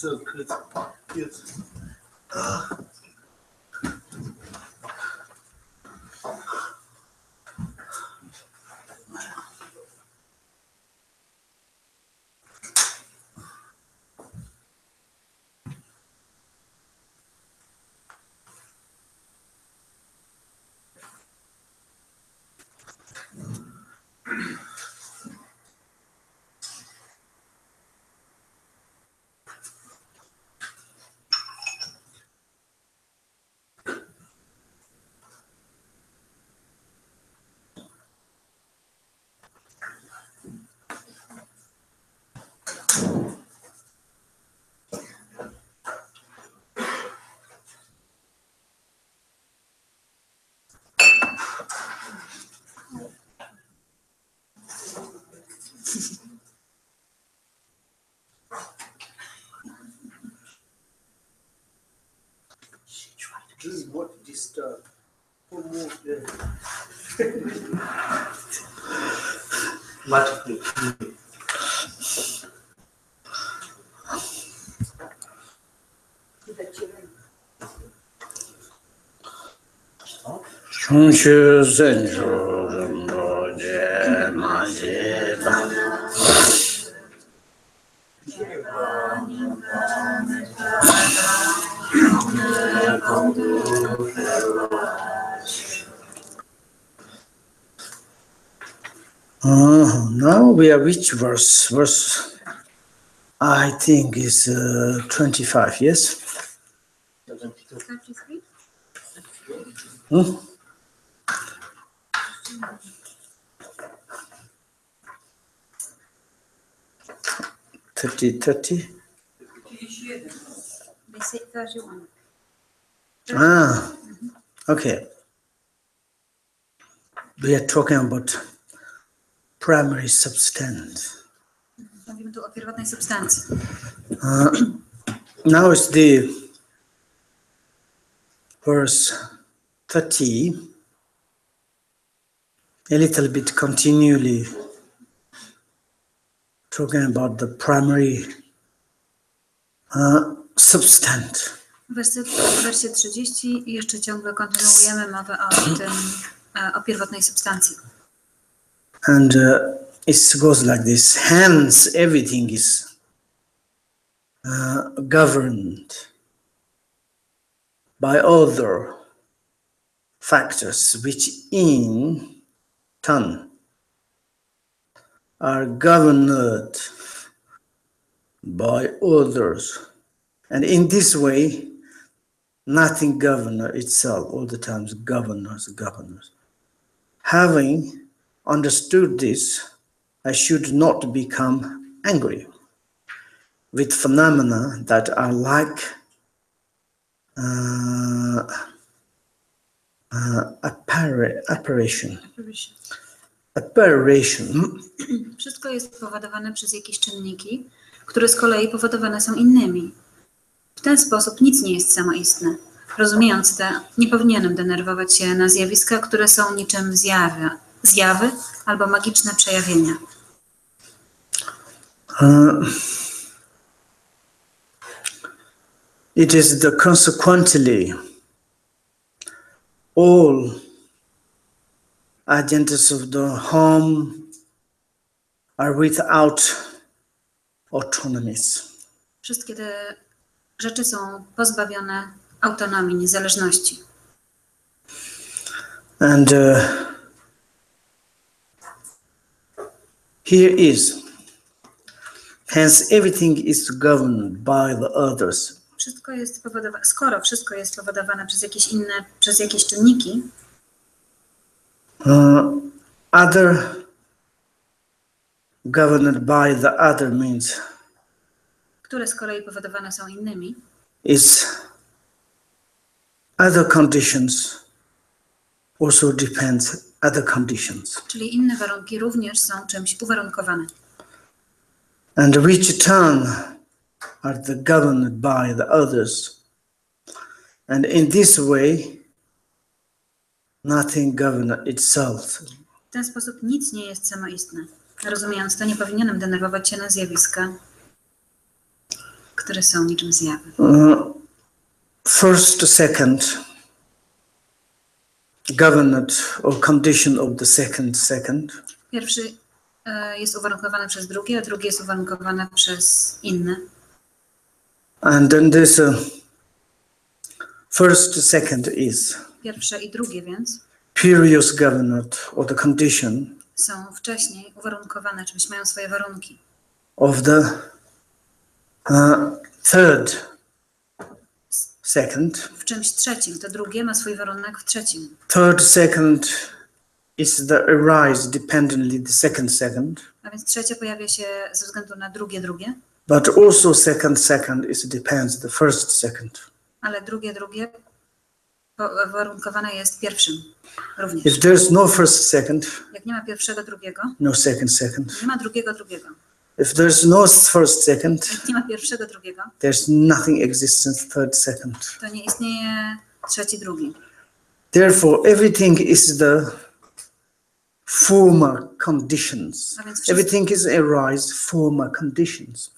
So good. Yes. This is what disturbed. Who moved there? Now we are which verse? Verse, I think, is 25, yes? 33? 30. They say 31. Ah, okay. We are talking about primary substance. Mówimy tu o pierwotnej substancji. Now it's the verse 30, a little bit continually talking about the primary substance. W wersie 30 jeszcze ciągle kontynuujemy mowę o pierwotnej substancji. And it goes like this. Hence, everything is governed by other factors, which in turn are governed by others. And in this way, nothing governs itself, all the time governors. Having understood this, I should not become angry. with phenomena that are like apparition. Wszystko jest powodowane przez jakieś czynniki, które z kolei powodowane są innymi. W ten sposób nic nie jest samoistne. Rozumiejąc to, nie powinienem denerwować się na zjawiska, które są niczym zjawy albo magiczne przejawienia. It is the consequently all agents of the home are without autonomies. Wszystkie te rzeczy są pozbawione autonomii, niezależności. And here is, hence everything is governed by the others. Wszystko jest powodowane, skoro wszystko jest powodowane przez jakieś inne, przez jakieś czynniki, other governed by the other means które z kolei powodowane są innymi, is other conditions also depends other conditions. czyli inne warunki również są czymś uwarunkowane. And which in turn are the governed by the others. And in this way, nothing governs itself. W ten sposób nic nie jest samoistne. Rozumiejąc to, nie powinienem denerwować się na zjawiska, które są niczym zjawy. First, second, governed or condition of the second. Pierwszy jest uwarunkowany przez drugie, a drugie jest uwarunkowane przez inne. And then this first, second is Pierwsze i drugie więc previous governed or the condition są wcześniej uwarunkowane czymś, mają swoje warunki. of the third, second. W czymś trzecim, to drugie ma swój warunek w trzecim. Third, second is the arise dependently the second. A więc trzecie pojawia się ze względu na drugie. But also second is depends the first, second. Ale drugie warunkowane jest pierwszym również. If there's no first, second, Jak nie ma pierwszego, drugiego, no second. nie ma drugiego. If there's no first, second, Jak nie ma pierwszego, drugiego, there's nothing exists in third, second. to nie istnieje trzeci, drugi. Therefore, everything is the former conditions. A więc wszystko, Everything is arise former conditions.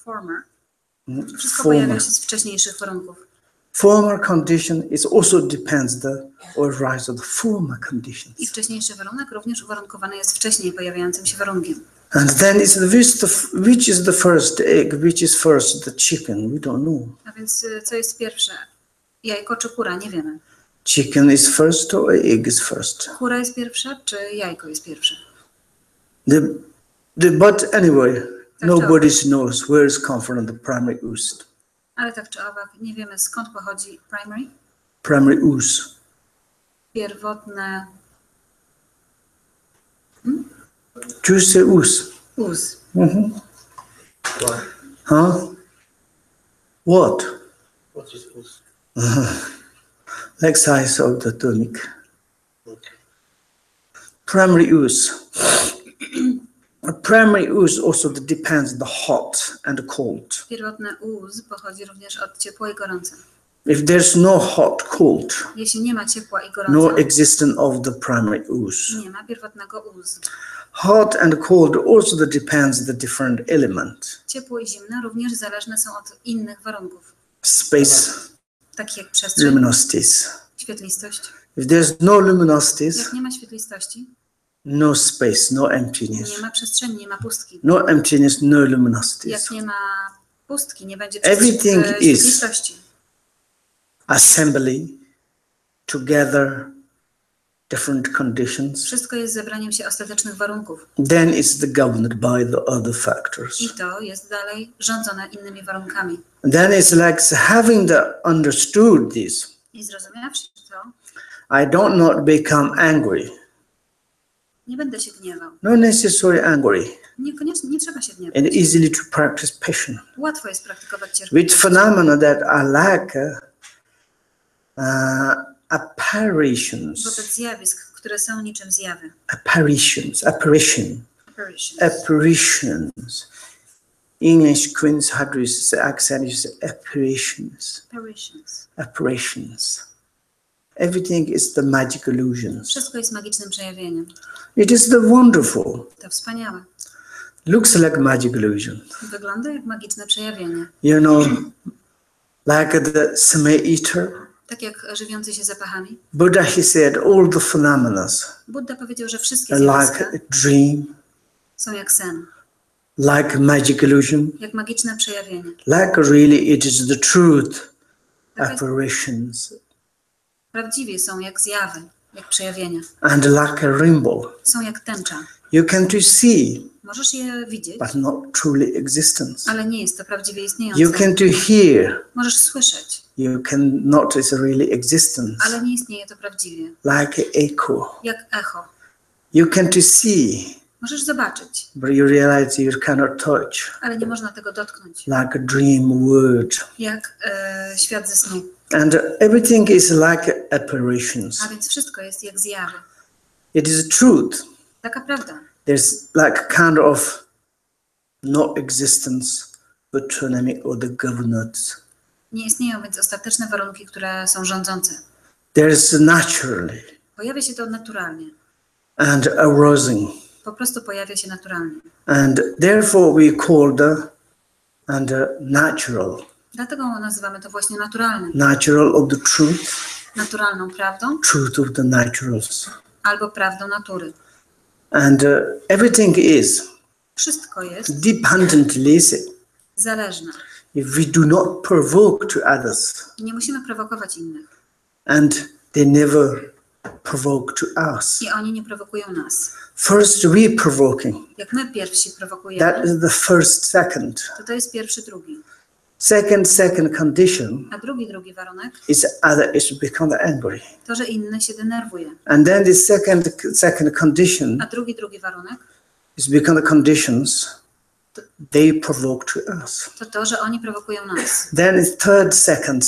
wszystko pojawia się z wcześniejszych warunków. Former condition is also depends the or rise of the former conditions. I wcześniejszy warunek również uwarunkowany jest wcześniej pojawiającym się warunkiem. And then is which is the first egg, which is first the chicken? We don't know. A więc co jest pierwsze? Jajko czy kura? Nie wiemy. Chicken is first or egg is first? Kura jest pierwsza, czy jajko jest pierwsze? But anyway, nobody knows where it's come from the primary ooze. Ale tak czy owak, nie wiemy skąd pochodzi primary. Primary ooze. Pierwotne Juice ooze. ooze. Huh? What? What is this? Like size of the tunic. Okay. Primary ooze. Primary ooze also depends the hot and the cold. Pierwotne ooze pochodzi również od ciepła i gorąca. If there's no hot, cold, Jeśli nie ma ciepła i no gorąca, existence of the primary ooze. nie ma pierwotnego ooze. Hot and cold also depends the different element. Ciepło i zimno również zależne są od innych warunków, Space, takich jak przestrzeń, luminosities. świetlistość. If there's no luminosities, Jak nie ma świetlistości, no space, no emptiness. nie ma przestrzeni, nie ma pustki. No emptiness, no luminosities. Jak nie ma pustki, nie będzie Everything is świetlistości. assembly, together, different conditions. Wszystko jest zebraniem się ostatecznych warunków. Then it's governed by the other factors. I to jest dalej rządzone innymi warunkami. Then it's like having understood this. I zrozumiawszy to, I don't not become angry. Nie będę się gniewał. Not necessarily angry. Niekoniecznie, nie trzeba się gniewać. And easily to practice passion. Łatwo jest praktykować With cierpliwość. phenomena that are like apparitions. Wobec zjawisk, które są niczym zjawy. Apparitions. Apparitions. Apparitions. English Queen's Hadris accent is apparitions. Apparitions. Apparitions. Everything is the magic illusions. Wszystko jest magicznym przejawieniem. It is the wonderful. To wspaniałe. Looks like magic illusion. Wygląda jak magiczne przejawienie. You know, like the smell eater. Tak jak żywiący się zapachami. Buddha, he said, all the phenomena Buddha powiedział, że wszystkie are zjawiska like a dream, są jak sen, like magic illusion, jak magiczne przejawienie. like really it is the truth Taka jest, apparitions, prawdziwie są jak zjawy, jak przejawienia. and like a rainbow. Są jak tęcza. You can to see, Możesz je widzieć, but not truly existence. ale nie jest to prawdziwie You istniejące. can to hear, Możesz słyszeć, you can notice really existence, ale nie istnieje to prawdziwie. like an echo. Jak echo. You can to see, Możesz zobaczyć, but you realize you cannot touch, ale nie można tego dotknąć. like a dream word. Jak świat ze snu. And everything is like apparitions. A więc wszystko jest jak zjawy. It is truth. Taka prawda. There's like kind of no existence autonomy or the governance. Nie istnieją więc ostateczne warunki, które są rządzące. There is naturally Pojawia się to naturalnie. and arising. Po prostu pojawia się naturalnie. And therefore we call the natural. Dlatego nazywamy to właśnie naturalnym. Natural of the truth, Naturalną prawdą truth of the naturals. albo prawdą natury. And everything is Wszystko jest dependently. zależne. If we do not provoke to others, Nie musimy prowokować innych. and they never provoke to us. I oni nie prowokują nas. First we provoking. Jak my pierwsi That prowokujemy, is the first, second. to jest pierwszy, drugi. Second condition A drugi warunek is other is become angry. to, że inny się denerwuje. And then the second condition A drugi warunek is become the conditions they provoke to us. to, że oni prowokują nas. Then is third, second.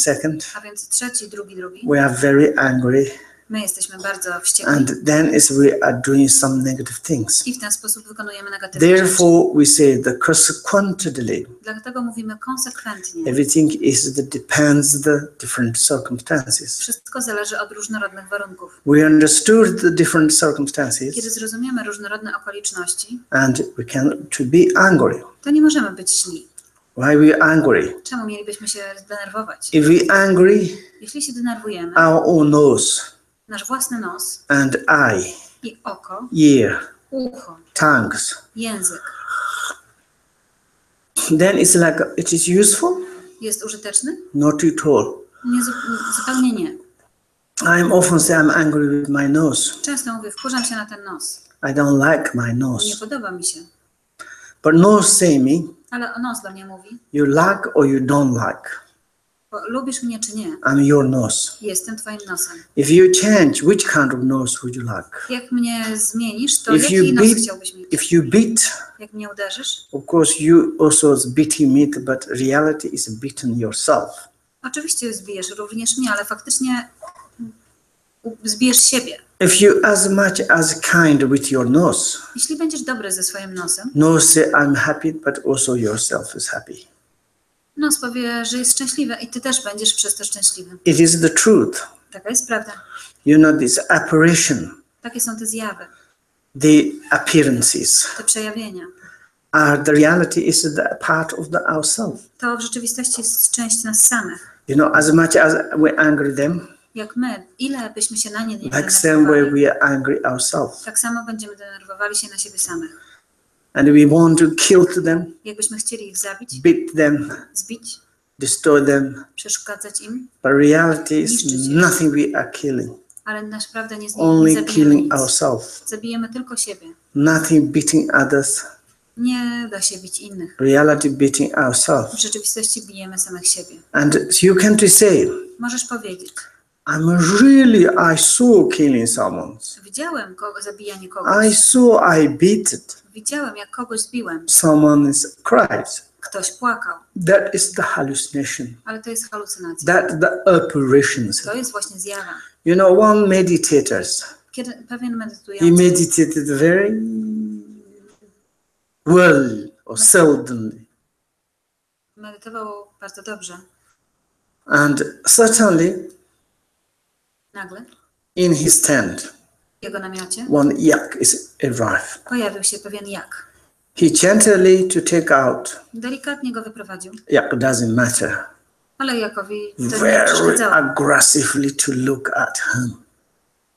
A więc trzeci, drugi. We are very angry, My jesteśmy bardzo wściekli and then is we are doing some negative things. i w ten sposób wykonujemy negatywne rzeczy. Therefore, we say the consequently, Dlatego mówimy konsekwentnie. everything is the depends the different circumstances. Wszystko zależy od różnorodnych warunków. We understood the different Kiedy circumstances, zrozumiemy różnorodne okoliczności, and we can to be angry. to nie możemy być źli. Why we angry? Czemu mielibyśmy się zdenerwować? If we angry, Jeśli się denerwujemy, our own nose nasz własny nos and eye, i oko, ear, ucho, tongues, język then it's like it is useful? jest użyteczny? Not at all. Nie, zupełnie nie. I'm often say I'm angry with my nose. Często mówię, wkurzam się na ten nos. I don't like my Nie nose. podoba mi się. But nose say me, Ale nos do mnie mówi, you like or you don't like. bo lubisz mnie czy nie, I'm your nose. jestem twoim nosem. If you change, which kind of nose would you like? Jak mnie zmienisz, to If jaki you nos beat, chciałbyś mieć? if you beat, Jak mnie uderzysz? of course you also is beating me, but reality is beating yourself. Oczywiście zbijesz również mnie, ale faktycznie zbijesz siebie. If you as much as kind with your nose, Jeśli będziesz dobry ze swoim nosem, nose say I'm happy, but also yourself is happy. nos powie, że jest szczęśliwy i ty też będziesz przez to szczęśliwy. It is the truth. Taka jest prawda. You know, this apparition, Takie są te zjawy, the appearances, te przejawienia. the reality is the part of the ourself. To w rzeczywistości jest część nas samych. You know, as much as we angry them, Jak my, ile byśmy się na nie like same way denerwowali, we are angry ourselves. tak samo będziemy denerwowali się na siebie samych. And we want to kill them, Jakbyśmy chcieli ich zabić, beat them, zbić, destroy them. przeszkadzać im, But reality is Niszczyć je. nothing we are killing, ale naprawdę nie only zabijemy killing nic. ourselves. Zabijemy tylko siebie. Nothing beating others, Nie da się bić innych. reality beating ourselves. W rzeczywistości bijemy samych siebie. And you can to say, Możesz powiedzieć, I saw killing someone. Widziałem zabijanie kogoś. I saw I beat it. Widziałem, jak kogoś zbiłem. Someone cried. Ktoś płakał. That is the hallucination. Ale to jest halucynacja. That the apparitions. To jest właśnie zjawa. You know, one meditators. Kiedy pewien He medytujący meditated very well or seldomly. medytował bardzo dobrze, And suddenly, nagle in his tent, w jego namiocie one yak is arrived. pojawił się pewien jak. He gently to take out. Delikatnie go wyprowadził, Yak doesn't matter. ale Jakowi to nie Very przeszkadzało. aggressively to look at him.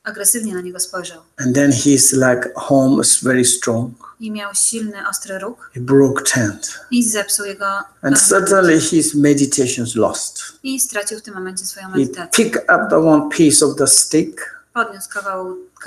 Agresywnie na niego spojrzał And then his like home is very strong. i miał silny, ostry róg He broke tent. i zepsuł jego And suddenly his meditation's lost. i stracił w tym momencie swoją He medytację. picked up the one piece of the stick Podniósł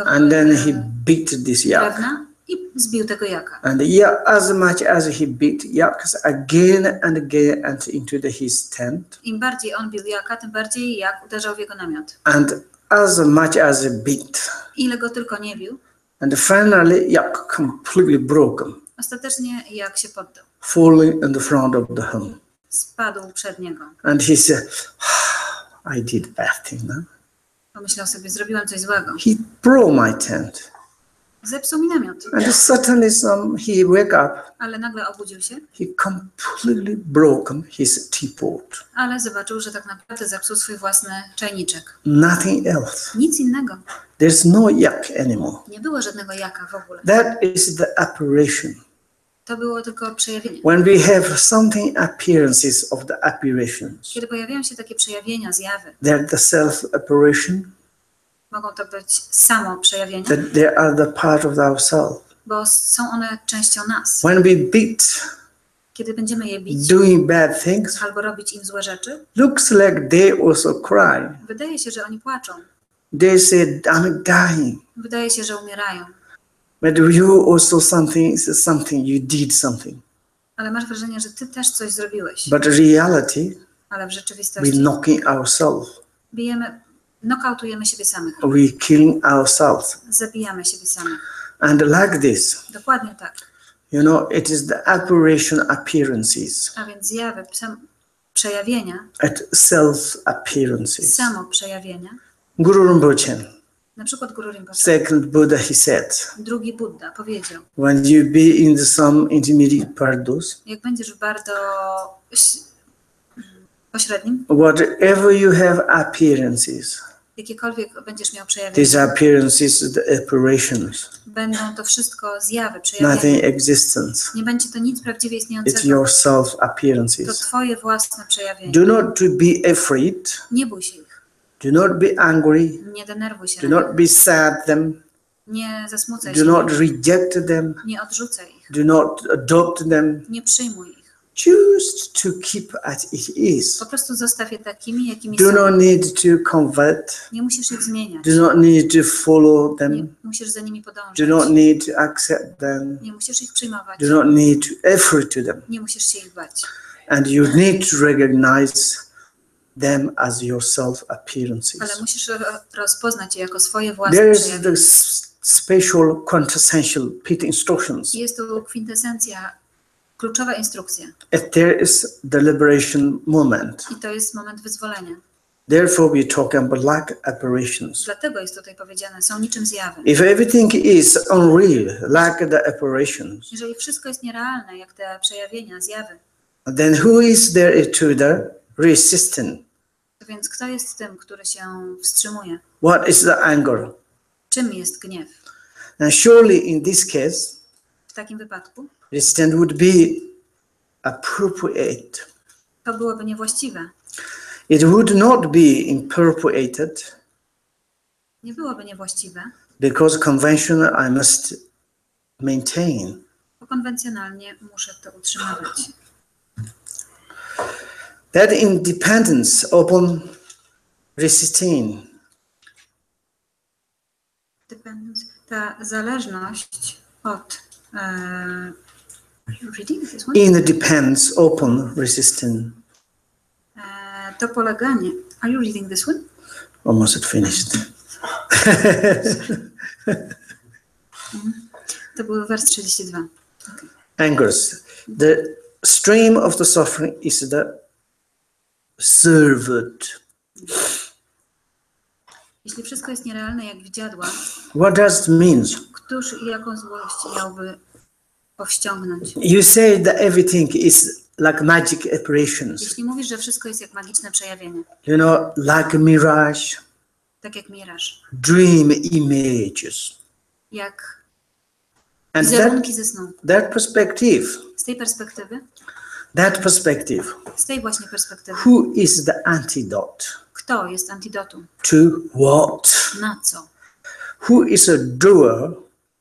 and then he kawałek beat this yak. drewna i zbił tego jaka. And yeah, as much as he beat yaks again and again and into his tent, Im bardziej on bił jaka, tym bardziej jak uderzał w jego namiot. and as much as he beat, Ile go tylko nie bił, and finally yak completely broken, ostatecznie jak się poddał. falling in the front of the home. Spadł przed niego. And he said, I did bad thing, no? Pomyślał sobie, zrobiłem coś złego. He broke my tent. Zepsuł mi namiot. And suddenly he wake up, Ale nagle obudził się, he completely broken his teapot. ale zobaczył, że tak naprawdę zepsuł swój własny czajniczek. Nothing else. Nic innego. There's no yak anymore. Nie było żadnego jaka w ogóle. That is the apparition. To było tylko przejawienie. When we have something appearances of the apparitions, Kiedy pojawiają się takie przejawienia, zjawy, they're the self-apparition, mogą to być samo przejawienia, that they are the part of ourself. bo są one częścią nas. When we beat, Kiedy będziemy je bić doing bad things, albo robić im złe rzeczy, looks like they also cry. wydaje się, że oni płaczą. They say, I'm dying. Wydaje się, że umierają. But you also something, you did something. Ale masz wrażenie, że ty też coś zrobiłeś. But reality, Ale w we're rzeczywistości knocking ourselves. nokautujemy siebie samych. We're killing ourselves. Zabijamy siebie samych. And like this, Dokładnie tak. you know, it is the apparition appearances, A więc zjawy, przejawienia, at self-appearances. samo przejawienia. Guru Rinpoche, Na przykład Guru Rinpoche, second Buddha, he said, drugi Buddha powiedział, when you be in some intermediate paradise, jak będziesz w bardzo pośrednim, whatever you have appearances, jakiekolwiek będziesz miał these przejawienia, appearances, the apparitions, będą to wszystko zjawy, przejawienia. nothing existence. Nie będzie to nic prawdziwie It's istniejącego. your To self-appearances. twoje własne przejawienia. Do not to be afraid. Nie bój się ich. Do not be angry. Nie denerwuj się Do na not nich. be sad them. Nie zasmucaj Do się. not reject them. Nie odrzucaj ich. Do not adopt them. Nie przyjmuj ich. Choose to keep as it is. Po prostu zostaw je takimi, jakimi Do są. not need to convert. Nie musisz ich zmieniać. Do not need to follow Nie them. musisz za nimi Do podążać. not need to accept them. Nie musisz ich przyjmować. Do not need to effort to them. Nie musisz się ich bać. And you need to recognize them as your self-appearances. Ale musisz rozpoznać je jako swoje własne There is the przejawienia. special quintessential pit instructions. Jest tu kwintesencja, kluczowa instrukcja. If there is the liberation moment. I to jest moment wyzwolenia. Therefore, we're talking about like apparitions. Dlatego jest tutaj powiedziane, są niczym zjawy. If everything is unreal, like the apparitions, Jeżeli wszystko jest nierealne, jak te przejawienia, zjawy, then who is there to the resistant? to więc kto jest tym, który się wstrzymuje? What is the anger? Czym jest gniew? And surely in this case, W takim wypadku resistant would be appropriate. to byłoby niewłaściwe. It would not be inappropriated Nie byłoby niewłaściwe, because conventional I must maintain. bo konwencjonalnie muszę to utrzymywać. That independence upon resisting Ta zależność od reading this one? in depends upon resisting. To poleganie. Are you reading this one? Almost finished. To był wers 32. Angers. The stream of the suffering is the servant. Jeśli wszystko jest nierealne jak widziadła, What does it mean? któż i jaką złość miałby powściągnąć? You say that everything is like magic apparitions. Jeśli mówisz, że wszystko jest jak magiczne przejawienie, You know, like a mirage, tak jak miraż, dream images. jak And wizerunki ze snu. that perspective, Z tej perspektywy, z tej właśnie perspektywy, who is the antidote? kto jest antidotum? To what? Na co? Who is a doer?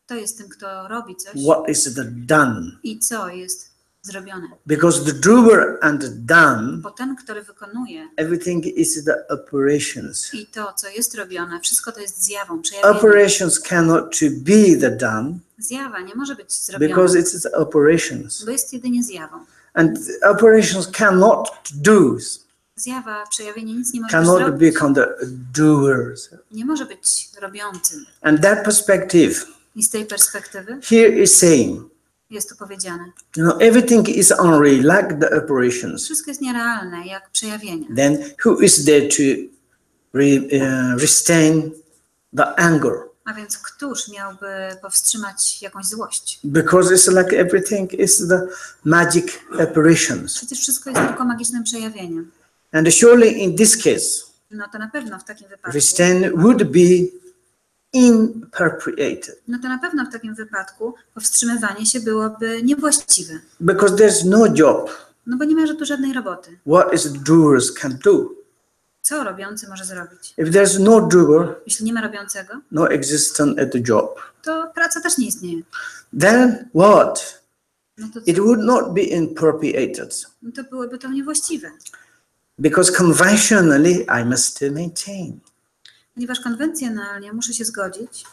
Kto jest tym, kto robi coś What is the done? i co jest zrobione? Because the doer and the done, Bo ten, który wykonuje everything is the operations. i to, co jest robione, wszystko to jest zjawą, przejawieniem. Operations cannot to be the done Zjawa nie może być zrobiona, because it's the operations. bo jest jedynie zjawą. And operations cannot do, Zjawa, przejawienie nic nie może cannot zrobić. become the doers. Nie może być robiącym. And that perspective I z tej perspektywy here is saying, jest tu powiedziane, you know, everything is unreal, like the operations. wszystko jest nierealne, jak przejawienie. Then who is there to restrain the anger? A więc któż miałby powstrzymać jakąś złość? Because it's like everything is the magic apparitions. Przecież wszystko jest tylko magicznym przejawieniem. And surely in this case, No to na pewno w takim wypadku. restraint would be inappropriate. No to na pewno w takim wypadku powstrzymywanie się byłoby niewłaściwe. Because there's no job. No bo nie ma tu żadnej roboty. What is the doers can do? Co robiący może zrobić? If there's no doer, Jeśli nie ma robiącego, no existence at the job. to praca też nie istnieje. Then what? No to, It would not be inappropriate. no to byłoby to niewłaściwe. Because conventionally I must maintain. Ponieważ konwencjonalnie muszę się zgodzić,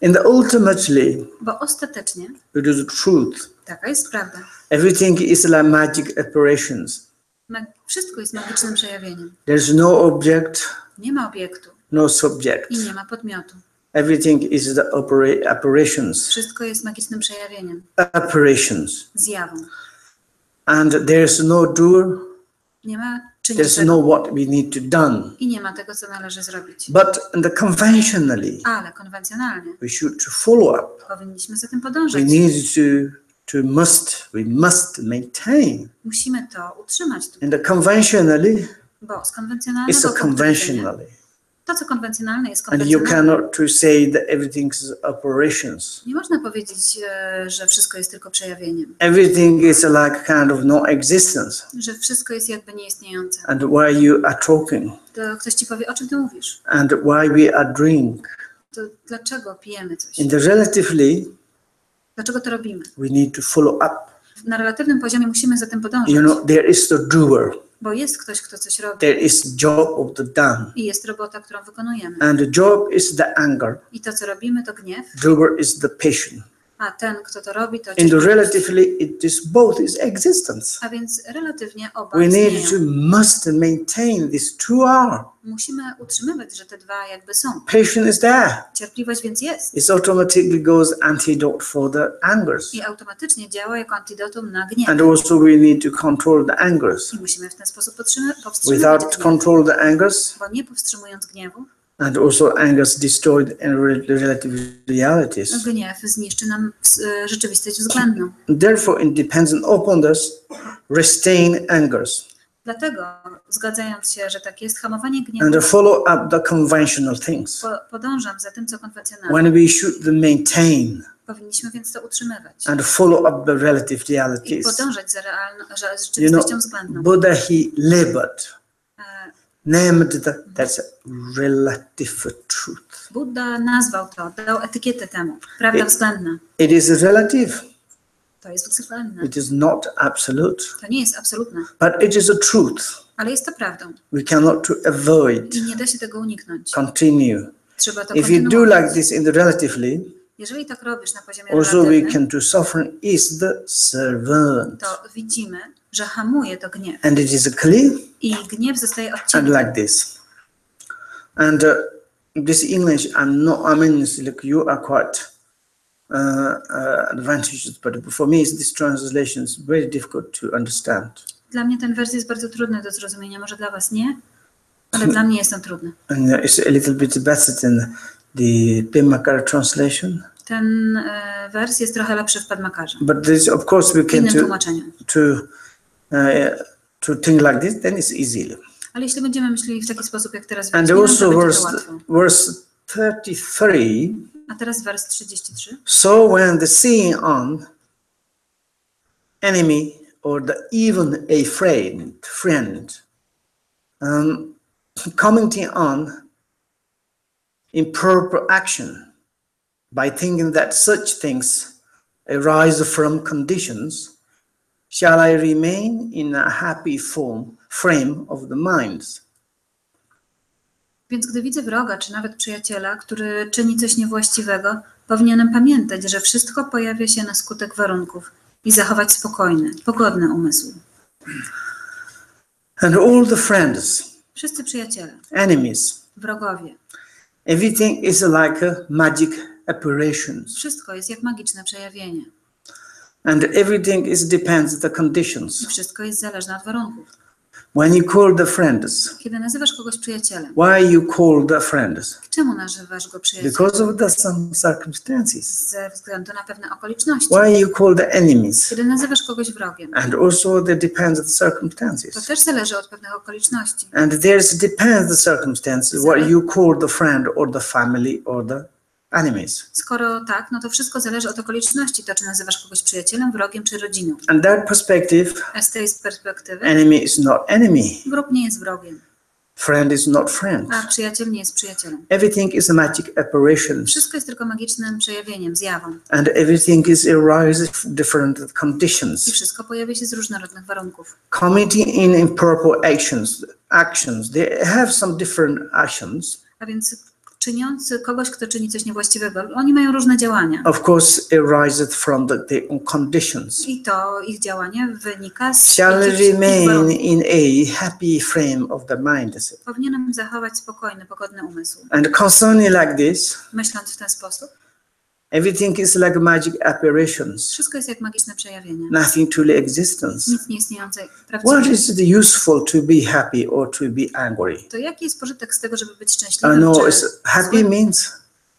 And ultimately, bo ostatecznie it is the truth. taka jest prawda. Everything is like magic apparitions. Wszystko jest magicznym przejawieniem. There's no object, Nie ma obiektu no subject. i nie ma podmiotu. Everything is the apparitions. Wszystko jest magicznym przejawieniem, Apparitions. zjawą. And there's no doer, Nie ma there's czyniącego no what we need to done. i nie ma tego, co należy zrobić. But conventionally, Ale konwencjonalnie we should follow up. powinniśmy za tym We podążać. need we must maintain. Musimy to utrzymać tu, And conventionally, bo z it's konwencjonalnego a punktu widzenia, conventionally. to, co konwencjonalne jest And you konwencjonalne. cannot to say that everything's operations. Nie można powiedzieć, że wszystko jest tylko przejawieniem, Everything is like kind of no existence. że wszystko jest jakby nieistniejące. And why you are talking, To ktoś ci powie, o czym ty mówisz? and why we are drink. To dlaczego pijemy coś? And relatively, Dlaczego to robimy? we need to follow up. Na relatywnym poziomie musimy za tym podążać, You know, there is the doer, bo jest ktoś, kto coś robi there is job of the done, i jest robota, którą wykonujemy. and the job is the anger. I to, co robimy, to gniew, Doer is the patient. a ten, kto to robi, to And cierpliwość. relatively, it is both is existence. A więc relatywnie oba We need istnieją. to must maintain this 2 hour. Musimy utrzymywać, że te dwa jakby są. Patient is there. Cierpliwość więc jest It automatically goes antidote for the angers. i automatycznie działa jako antidotum na gniew. And also we need to control the angers. I musimy w ten sposób powstrzymywać Without gniew, control the angers, bo nie powstrzymując gniewu, and also angers destroyed in relative realities. gniew zniszczy nam rzeczywistość względną. Therefore, it depends upon us restrain angers Dlatego, zgadzając się, że tak jest, hamowanie gniewu, and follow up the conventional things. podążam za tym, co konwencjonalne. When we should maintain Powinniśmy więc to utrzymywać and follow up the relative i realities. podążać za You rzeczywistością know, względną. Buddha he labored, E, named that's relative truth. Buddha nazwał to, dał etykietę temu. Prawda względna. It is relative. To jest względne. It is not absolute, To nie jest absolutne, but it is a truth. ale jest to prawdą We cannot to avoid, i nie da się tego uniknąć. continue. Trzeba to If you do kontynuować. like this in the relatively, Jeżeli tak robisz na poziomie also we relatywnym, can to suffer is the servant. to widzimy, że hamuje to gniew. And it is clear I gniew zostaje and odcięty. like this. And this English, I mean, it's like you are quite advantageous, but for me, this translation is very difficult to understand. Dla mnie ten wers jest bardzo trudny do zrozumienia, może dla was nie, ale dla mnie jest on trudny. And it's a little bit better than the Padmakara translation. Ten wers jest trochę lepszy w Padmakarze. But this, of course, we W can innym tłumaczeniu. to think like this, then it's easy. Ale jeśli będziemy myśleli w taki sposób, jak teraz And wyjaśniłem, also to będzie to łatwo. verse 33. A teraz wers 33. So when the seeing on enemy or even a friend commenting on improper action by thinking that such things arise from conditions, shall I remain in a happy frame of the mind? Więc gdy widzę wroga, czy nawet przyjaciela, który czyni coś niewłaściwego, powinienem pamiętać, że wszystko pojawia się na skutek warunków i zachować spokojny, pogodny umysł. And all the friends, Wszyscy przyjaciele, enemies, wrogowie, everything is like a magic apparitions. wszystko jest jak magiczne przejawienie. And everything depends on the conditions. I wszystko jest zależne od warunków. When you call the friends, Kiedy nazywasz kogoś przyjacielem, why you call the friends? czemu nazywasz go przyjacielem? Because of some circumstances. Ze względu na pewne okoliczności. Why you call the enemies? Kiedy nazywasz kogoś wrogiem, And also that depends on the to circumstances. też zależy od pewnych okoliczności. And there's depends the circumstances what you call the friend or the family or the enemies. Skoro tak, no to wszystko zależy od okoliczności, to czy nazywasz kogoś przyjacielem, wrogiem czy rodziną. And that perspective, A z tej perspektywy enemy is not enemy. wróg nie jest wrogiem, Friend is not friend. a przyjaciel nie jest przyjacielem. Everything is a magic apparition. Wszystko jest tylko magicznym przejawieniem, zjawą. And everything arises from different I conditions. wszystko pojawia się z różnorodnych warunków. Committing in improper actions, they have some different actions. A więc czyniący kogoś, kto czyni coś niewłaściwego, oni mają różne działania. Of course, arises from the conditions. I to ich działanie wynika z Shall jakichś remain warunków. in a happy frame of the mind. Powinienem zachować spokojny, pogodny umysł. And concerning like this, Myśląc w ten sposób, everything is like magic apparitions, wszystko jest jak magiczne przejawienie. nothing truly existence. Nic nieistniejące What prawdziwe. is it useful to be happy or to be angry? To jaki jest pożytek z tego, żeby być I szczęśliwym? know Czy happy złym? means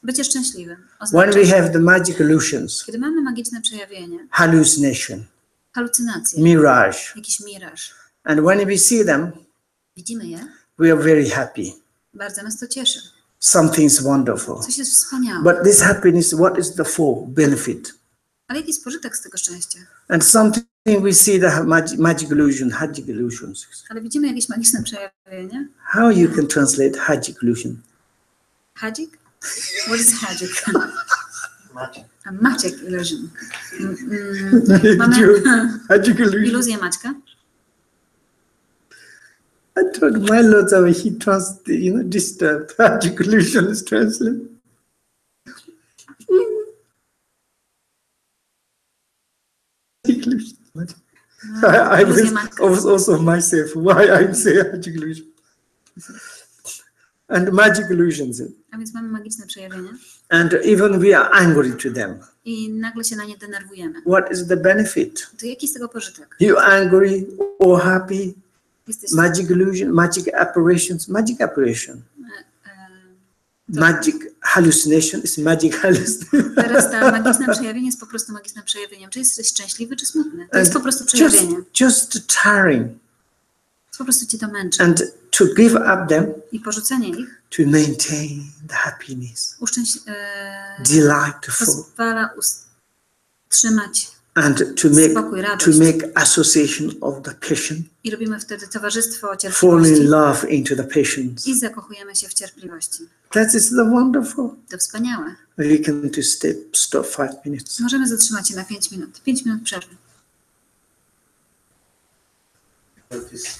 Bycie szczęśliwym when oznacza, we have the magic illusions, kiedy mamy magiczne przejawienie, hallucination, halucynacje, mirage, jakiś miraż, and when we see them, widzimy je, we are very happy. bardzo nas to cieszy. Something's wonderful. Coś jest wspaniałe. But this happiness, what is the full benefit? Ale jaki jest pożytek z tego szczęścia? And something we see the magic illusions. Ale widzimy jakieś magiczne przejawienie. How you can translate magic illusion? Hadzik? What is hadzik? Magic. A Maciek illusion. Mamy Magic illusion. iluzję Maćka. I told my Lord how he this magic illusion is translated. Magic illusion. I Iluzję Maćka. was also myself why I'm saying magic illusion. And magic illusions. A więc mamy magiczne przejawienie And even we are angry to them. i nagle się na nie denerwujemy. What is the benefit? To jaki z tego pożytek? You angry or happy? Jesteś Magic illusion, magic apparitions, magic apparition. Magic hallucination is magic hallucination. Teraz to magiczne przejawienie jest po prostu magicznym przejawieniem. Czy jesteś szczęśliwy, czy smutny? To jest po prostu przejawienie. Just tiring. Po prostu ci to męczy. And to give up them, I porzucenie ich to maintain the happiness, delightful, pozwala utrzymać and to make spokój, radość. association of the patient, I robimy wtedy towarzystwo fall cierpliwości in love into the patience. i zakochujemy się w cierpliwości. That is the wonderful. To wspaniałe. We can to stop 5 minutes. Możemy zatrzymać się na 5 minut. 5 minut przerwy. But this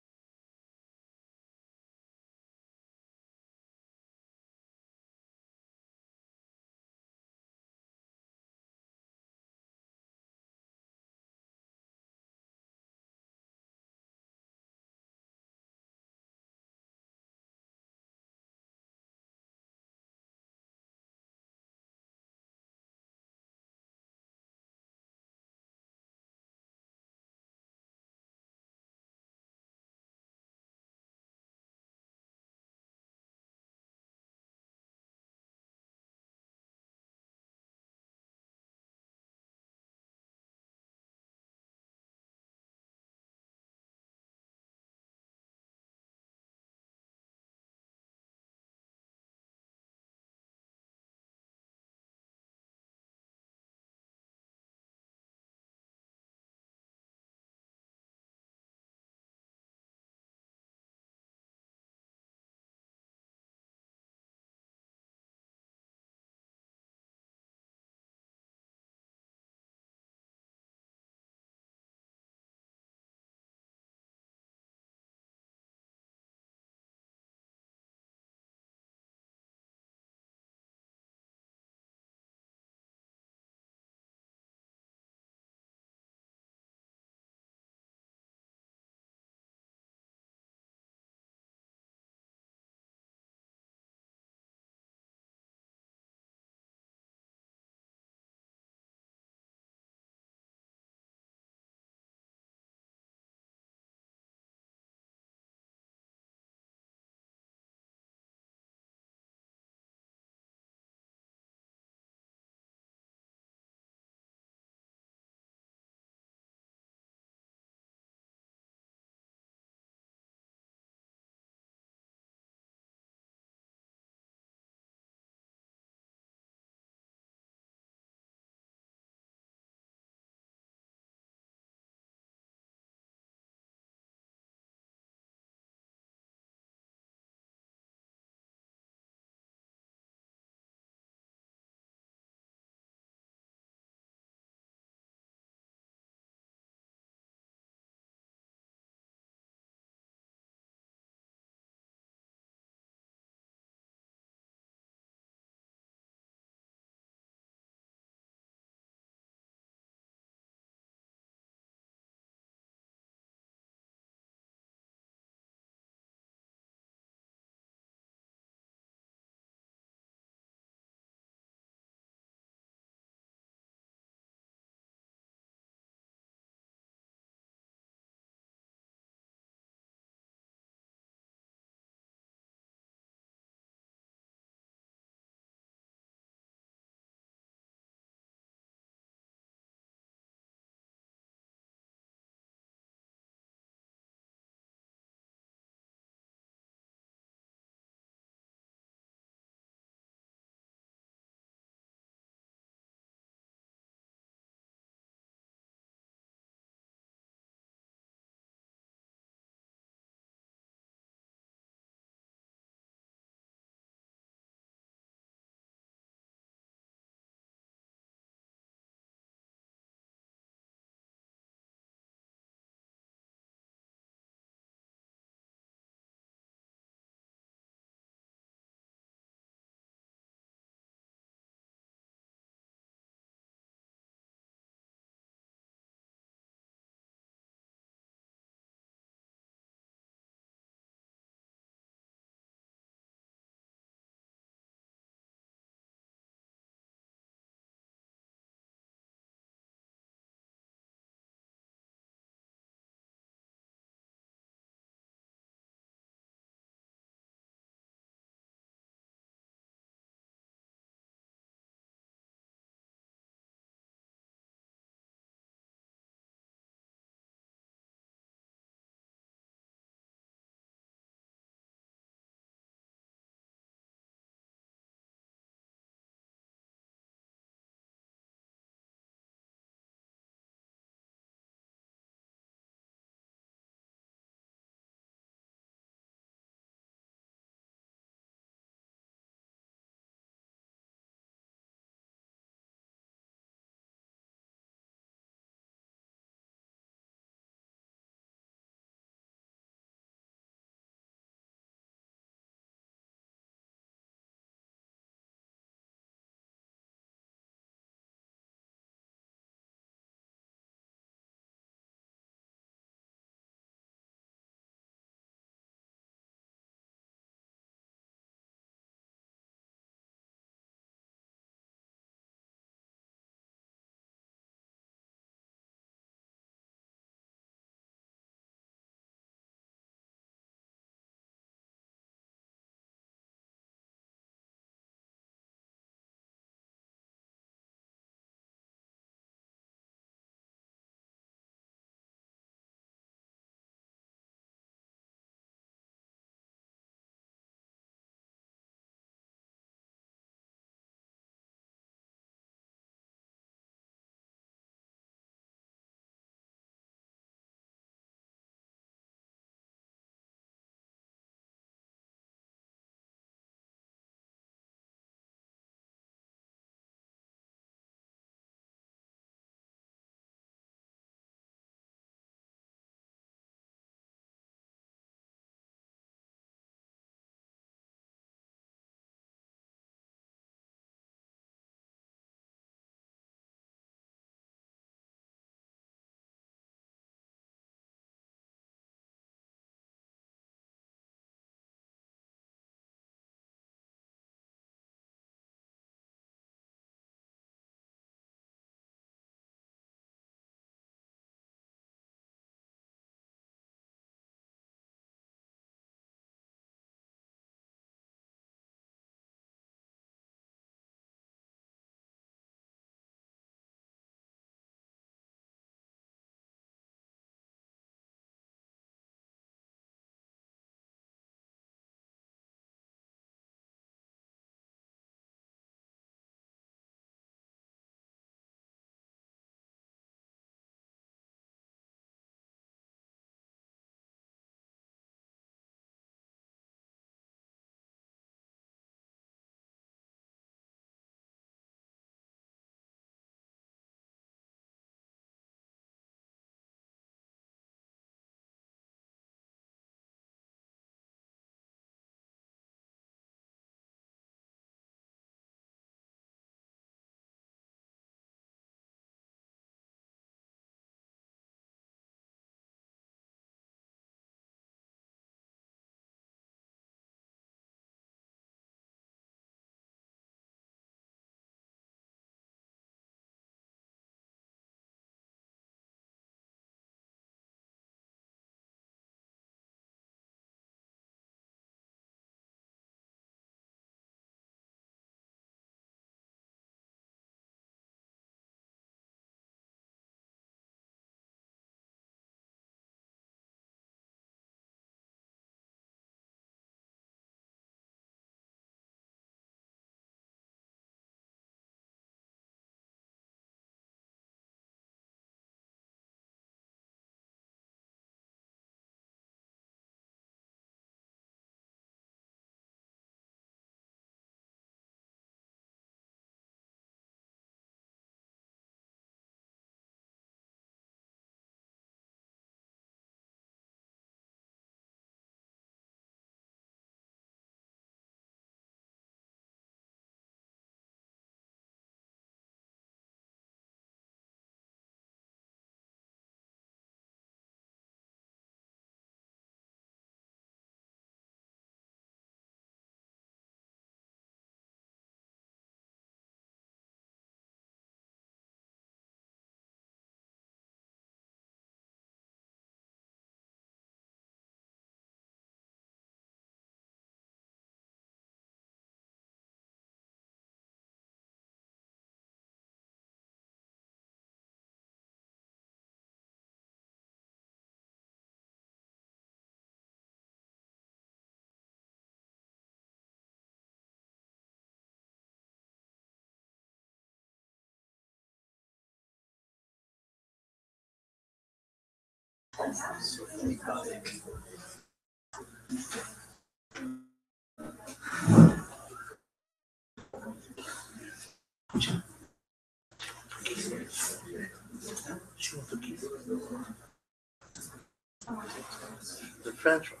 The French one.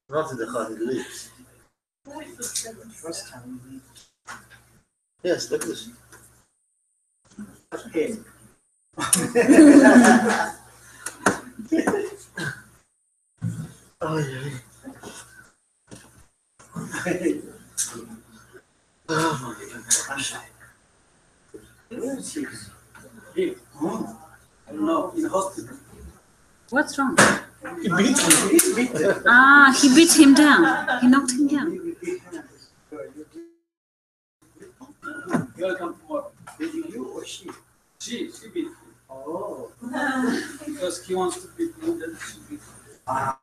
Not in the heart, it lives. First time. Yes, look at this. Okay. Oh, yeah. Oh, my goodness. No, in the hospital. What's wrong? He beat me. Ah, he beat him down. He knocked him down. You'll come tomorrow. Did you or she? She beat him. Oh. Because he wants to beat me, then she beat him.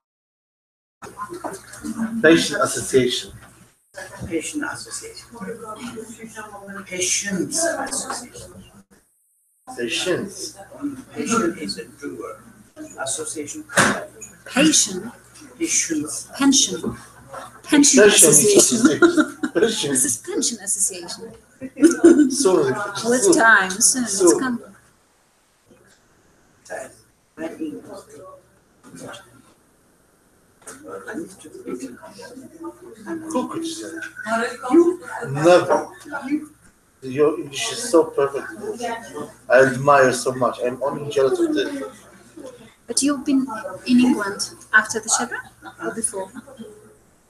Patient association. Patient association. Patience association. Patience. Patient is a doer. Association. Patient. Patience. Pension. Pension association. Patient. This is pension association. Soon. With time, soon it's coming. Who could say? Never. Your English is so perfect. I admire so much. I'm only jealous of this. But you've been in England after the Shedra or before?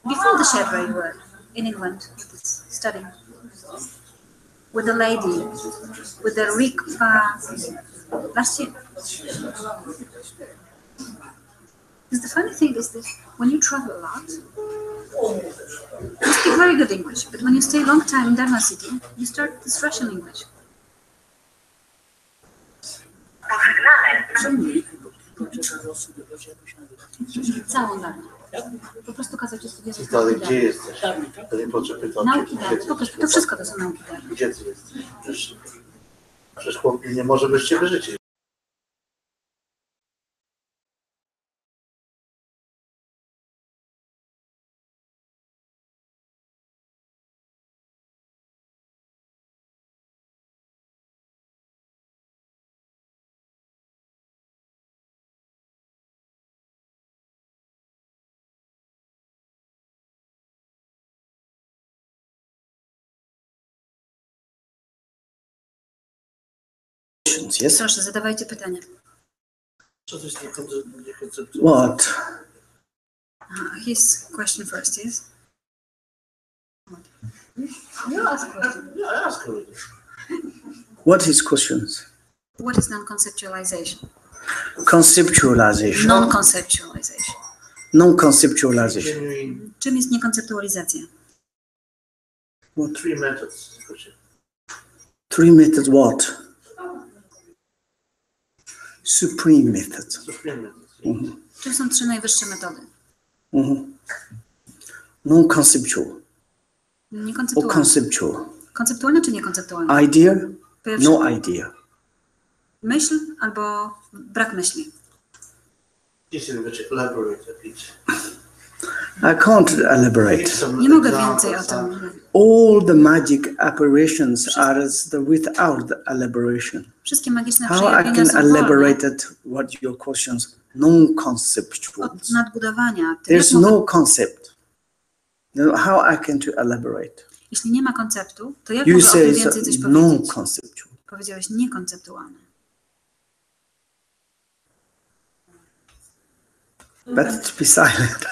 Before the Shedra you were in England studying. With a lady, with a Rikpa last year. Because the funny thing is that when you travel a lot, you speak very good English, but when you stay a long time in Dharma City, you start this Russian English. Całą Dharmę. Po prostu kazać sobie I dalej, gdzie jesteś? Rinpocze pytał nauki cię, Dharmy. gdzie Po prostu to wszystko to są nauki Dharmy. Gdzie ty jesteś? Przecież chłop nie może bez ciebie żyć. Yes. Proszę, zadawajcie pytania. Co to jest niekonceptualne? What? His question first, yes? You ask question. Yeah, I ask already. What is questions? What is non-conceptualization? Conceptualization. Non-conceptualization. Non-conceptualization. Genuine. Czym jest niekonceptualizacja? What? Three methods. Three methods what? Supreme methods. Supreme methods. Czym są trzy najwyższe metody? Non-conceptual. Or Niekonceptualne. conceptual. Konceptualne czy niekonceptualne? Idea? Pierwsze. No idea. Myśl albo brak myśli. Yes, elaborate a bit. I can't elaborate. Nie mogę więcej o tym. All the magic apparitions are without the elaboration. Wszystkie magiczne How I przejawienia can są wolne elaborate what your questions non-conceptual. od nadbudowania. There's no concept. How I can to elaborate? Jeśli nie ma konceptu, to jak You mogę o say tym it's więcej coś powiedzieć? non-conceptual. Powiedziałeś niekonceptualne. Better to be silent.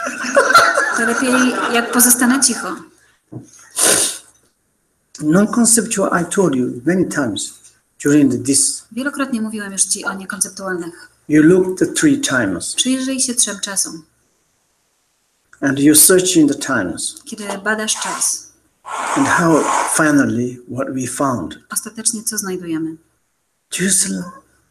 To lepiej jak pozostanę cicho. Non-conceptual, I told you many times during this. Wielokrotnie mówiłem już Ci o niekonceptualnych. You look the three times Przyjrzyj się trzem czasom. and you search in the times Kiedy badasz czas, and how finally what we found. ostatecznie co znajdujemy? Just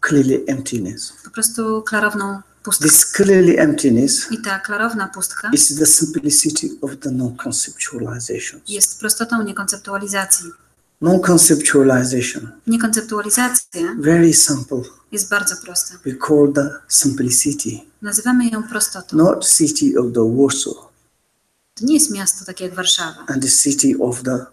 clearly emptiness. Po prostu klarowną pustka. This clearly emptiness I ta klarowna pustka is the simplicity of the non-conceptualization. jest prostotą niekonceptualizacji. Non-conceptualization, Niekonceptualizacja very simple. jest bardzo prosta. We call the simplicity, Nazywamy ją prostotą. not city of the Warsaw To nie jest miasto takie jak Warszawa. and the city of the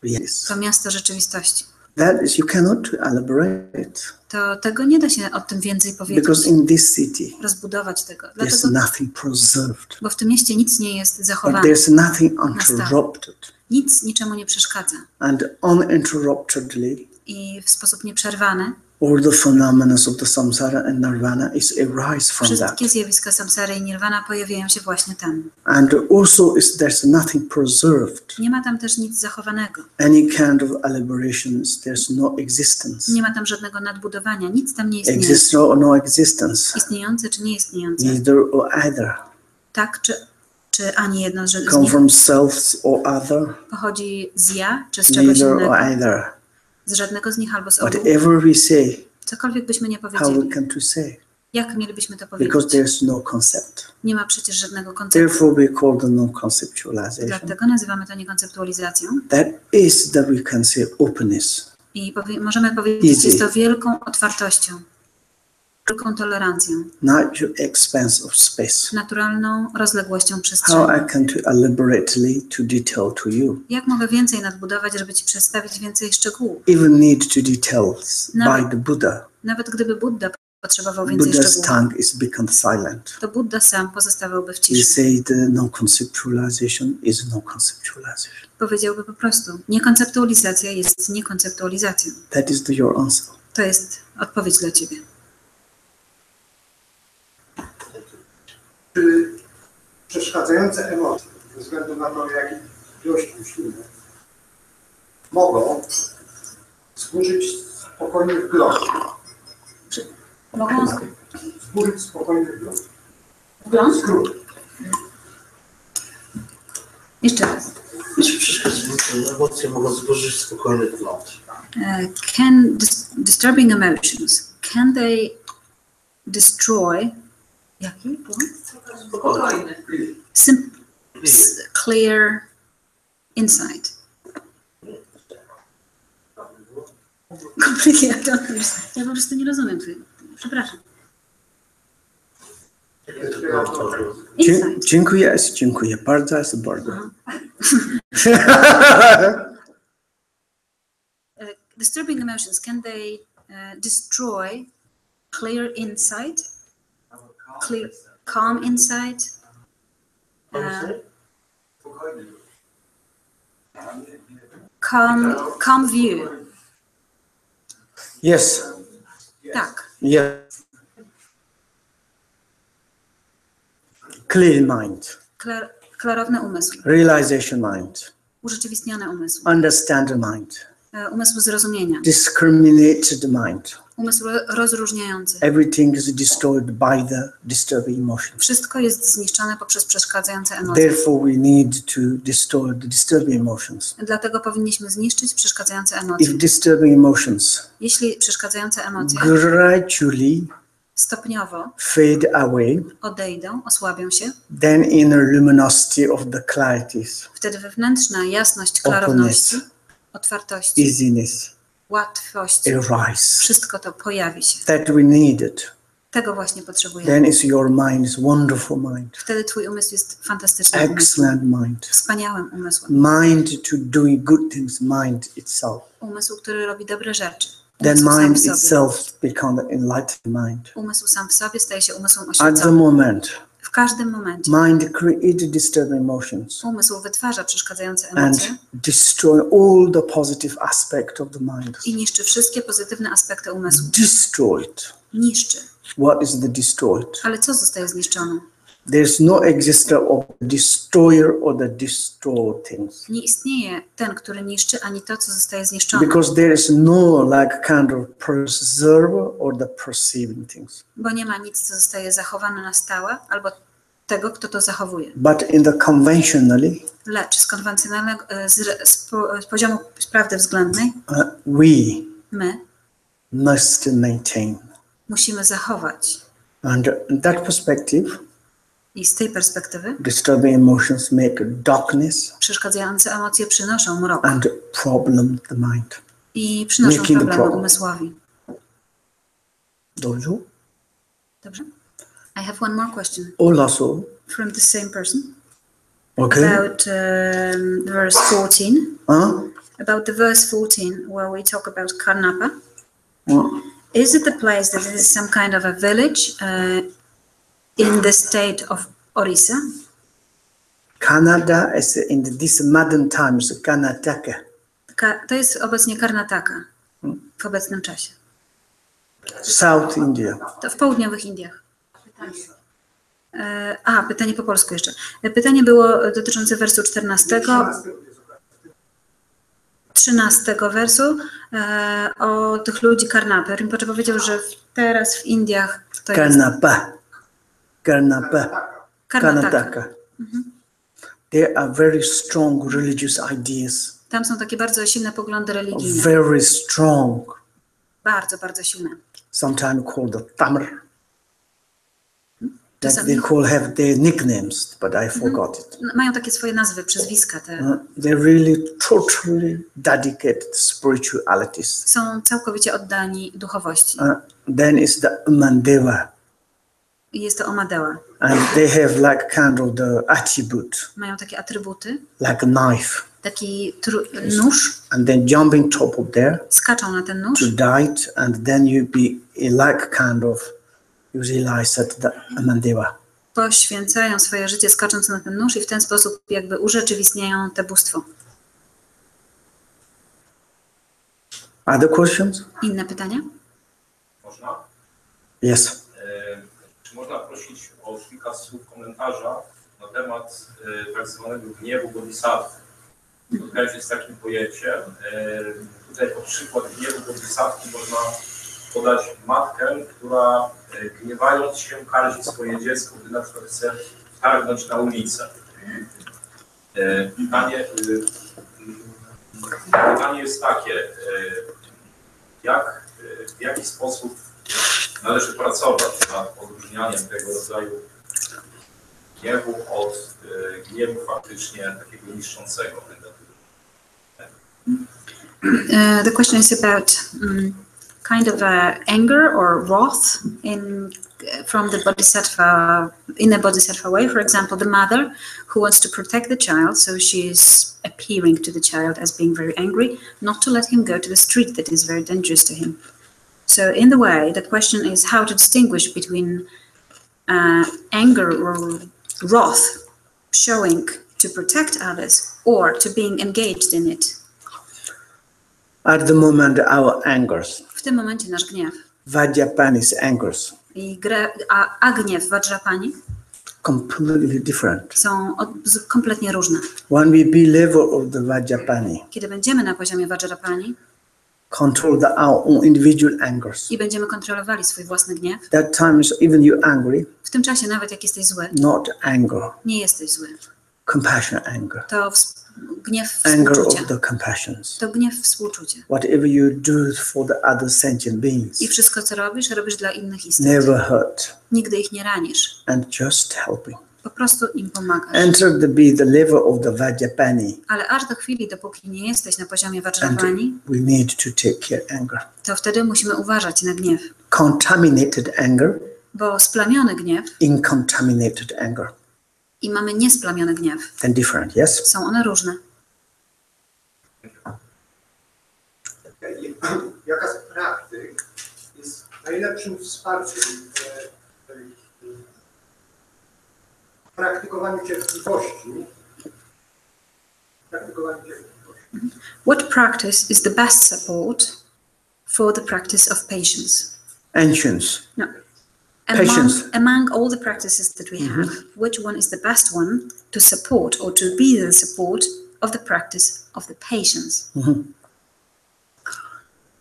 yes. To miasto rzeczywistości. That is, you cannot elaborate To tego nie da się o tym więcej powiedzieć. because in this city Rozbudować tego. there's Dlatego, nothing preserved, bo w tym mieście nic nie jest but zachowane. there's nothing interrupted, Nic niczemu nie przeszkadza. and uninterruptedly I w sposób nieprzerwany all the phenomena of the samsara and nirvana is arise from that. wszystkie zjawiska samsary i nirvana pojawiają się właśnie tam. And also there's nothing preserved. Nie ma tam też nic zachowanego. Any kind of elaborations, there's no existence. Nie ma tam żadnego nadbudowania. Nic tam nie istnieje. Exist or no existence. Istniejące czy nieistniejące. Neither or either. Tak czy ani jedno z Come nich from self or other. pochodzi z ja czy z czegoś Neither or innego. either. Z żadnego z nich albo z obu. Whatever we say, Cokolwiek byśmy nie how we powiedzieli. can to say? Jak mielibyśmy to Because powiedzieć? there's no concept. Nie ma przecież żadnego konceptu. Therefore we call the non-conceptualization. Dlatego nazywamy to niekonceptualizacją. That is that we can say openness. I możemy powiedzieć, Easy. jest to wielką otwartością, wielką tolerancją, Natural expanse of space. naturalną rozległością How przestrzeni. I can to elaborately to detail to you. Jak mogę więcej nadbudować, żeby Ci przedstawić więcej szczegółów? Even need to details Nawet- by the Buddha. Nawet gdyby Buddha potrzebował więcej Buddha's szczegółów, tongue is become silent. to Buddha sam pozostawałby w We ciszy. say the non-conceptualization is non-conceptualization. Powiedziałby po prostu, niekonceptualizacja jest niekonceptualizacją. That is your answer. To jest odpowiedź dla Ciebie. Czy przeszkadzające emocje, ze względu na to, jak ilość myślimy, mogą zburzyć spokojny wgląd? Mogą Zburzyć spokojny wgląd. wgląd? Skrót. Jeszcze raz. Emocje mogą zburzyć spokojny wgląd. Can disturbing emotions, can they destroy jaki błąd? Spokojny. Clear insight. Completely, ja po prostu nie rozumiem tego. Przepraszam. Insight. Dziękuję bardzo. Disturbing emotions, can they destroy clear insight? Clear, calm insight? Calm view. Yes. Tak. Yes. Clear mind. Klarowny umysł. Realization mind. Urzeczywistniony umysł. Understand mind. Umysł zrozumienia. Discriminated mind. Umysł rozróżniający. Everything is destroyed by the disturbing emotion. Wszystko jest zniszczone poprzez przeszkadzające emocje. Therefore, we need to destroy the disturbing emotions. Dlatego powinniśmy zniszczyć przeszkadzające If emocje. disturbing emotions Jeśli przeszkadzające emocje gradually stopniowo fade away, odejdą, osłabią się, then inner luminosity of the clarities, wtedy wewnętrzna jasność klarowności, otwartości, easiness, łatwości, arise. wszystko to pojawi się. That we need it. Tego właśnie potrzebujemy. Then is your mind is wonderful mind, Wtedy Twój umysł jest fantastycznym umysłem, excellent mind, wspaniałym umysłem. mind to doing good things, mind itself. Umysł, który robi dobre rzeczy. Then Umysł sam mind w sobie. itself become an enlightened mind. Umysł sam w sobie staje się umysłem At the oświeconym. moment, W każdym momencie mind create disturbing emotions umysł wytwarza przeszkadzające and emocje destroy all the positive aspect of the mind. i niszczy wszystkie pozytywne aspekty umysłu. Destroyed. Niszczy. What is the destroyed? Ale co zostaje zniszczone? There's no existence of the destroyer or the destroyed things. Nie istnieje ten, który niszczy, ani to, co zostaje zniszczone. Because there is no like kind of preserver or the perceiving things. Bo nie ma nic, co zostaje zachowane na stałe, albo tego, kto to zachowuje. But in the conventionally, Lecz z konwencjonalnego, z poziomu prawdy względnej, we my must maintain musimy zachować And in that perspective, I z tej perspektywy disturbing emotions make darkness przeszkadzające emocje przynoszą mrok and problem the mind. i przynoszą Making the problemy problem. umysłowi. Dobrze? Dobrze? I have one more question Also, from the same person okay. about verse 14. About the verse 14 where we talk about Karnapa. Is it the place that it is some kind of a village in the state of Orissa? Canada is in this modern times Karnataka. To jest obecnie Karnataka w obecnym czasie. South India. To w południowych Indiach. Pytanie po polsku jeszcze. Pytanie było dotyczące wersu 13 wersu o tych ludzi Karnapy. Rinpoche powiedział, że teraz w Indiach to Karnapa. Karnataka. There are very strong religious ideas. Tam są takie bardzo silne poglądy religijne. Very strong. Bardzo, bardzo silne. Sometimes called the Tamil. Like they have their nicknames, but I forgot it. Mają takie swoje nazwy, przezwiska te. They're really totally dedicated to spiritualities. Są całkowicie oddani duchowości. Then is the Mandeva. I jest to Omadewa. And they have like kind of the attribute. Mają takie atrybuty. Like a knife. Taki nóż. And then jumping top of there. Skaczą na ten nóż. To diet, and then you be like kind of you realize that the Mandeva. Poświęcają swoje życie skacząc na ten nóż i w ten sposób jakby urzeczywistniają te bóstwo. Other questions? Inne pytania? Można? Yes. Czy można prosić o kilka słów komentarza na temat tak zwanego gniewu Bodhisattwy? Spotkałem się z takim pojęciem. Tutaj pod przykład gniewu Bodhisattwy można podać matkę, która gniewając się karzi swoje dziecko, gdy na przykład chce wtargnąć na ulicę. Pytanie jest takie, w jaki sposób należy pracować nad odróżnianiem tego rodzaju gniewu od gniewu faktycznie takiego niszczącego. The question is about kind of anger or wrath from the bodhisattva, in a bodhisattva way. For example, the mother who wants to protect the child, so she is appearing to the child as being very angry, not to let him go to the street that is very dangerous to him. So in the way, the question is how to distinguish between anger or wrath showing to protect others or to being engaged in it. At the moment, our angers. W tym momencie nasz gniew. Vajrapani's angers. A gniew Vajrapani completely different. Są kompletnie różne. When we be level of the Vajrapani, kiedy będziemy na poziomie Vajrapani, control our own individual angers. I będziemy kontrolowali swój własny gniew. That times even you angry. W tym czasie nawet jak jesteś zły. Not anger. Nie jesteś zły. Compassion anger. To gniew anger współczucia. Of the compassions. To gniew współczucia. Whatever you do for the other sentient beings. I wszystko co robisz dla innych istot. Never hurt. Nigdy ich nie ranisz. And just helping. Po prostu im pomagasz. Enter the level of the Vajrapani. Ale aż do chwili, dopóki nie jesteś na poziomie Vajrapani, we need to take care anger. To wtedy musimy uważać na gniew. Contaminated anger. Bo splamiony gniew. Incontaminated anger. I mamy niesplamiony gniew. Then different, yes? Są one różne. Jaka z praktyk jest najlepszym wsparciem w praktykowaniu cierpliwości? What practice is the best support for the practice of patience? Patience. No. Among all the practices that we have, which one is the best one to support or to be the support of the practice of the patience?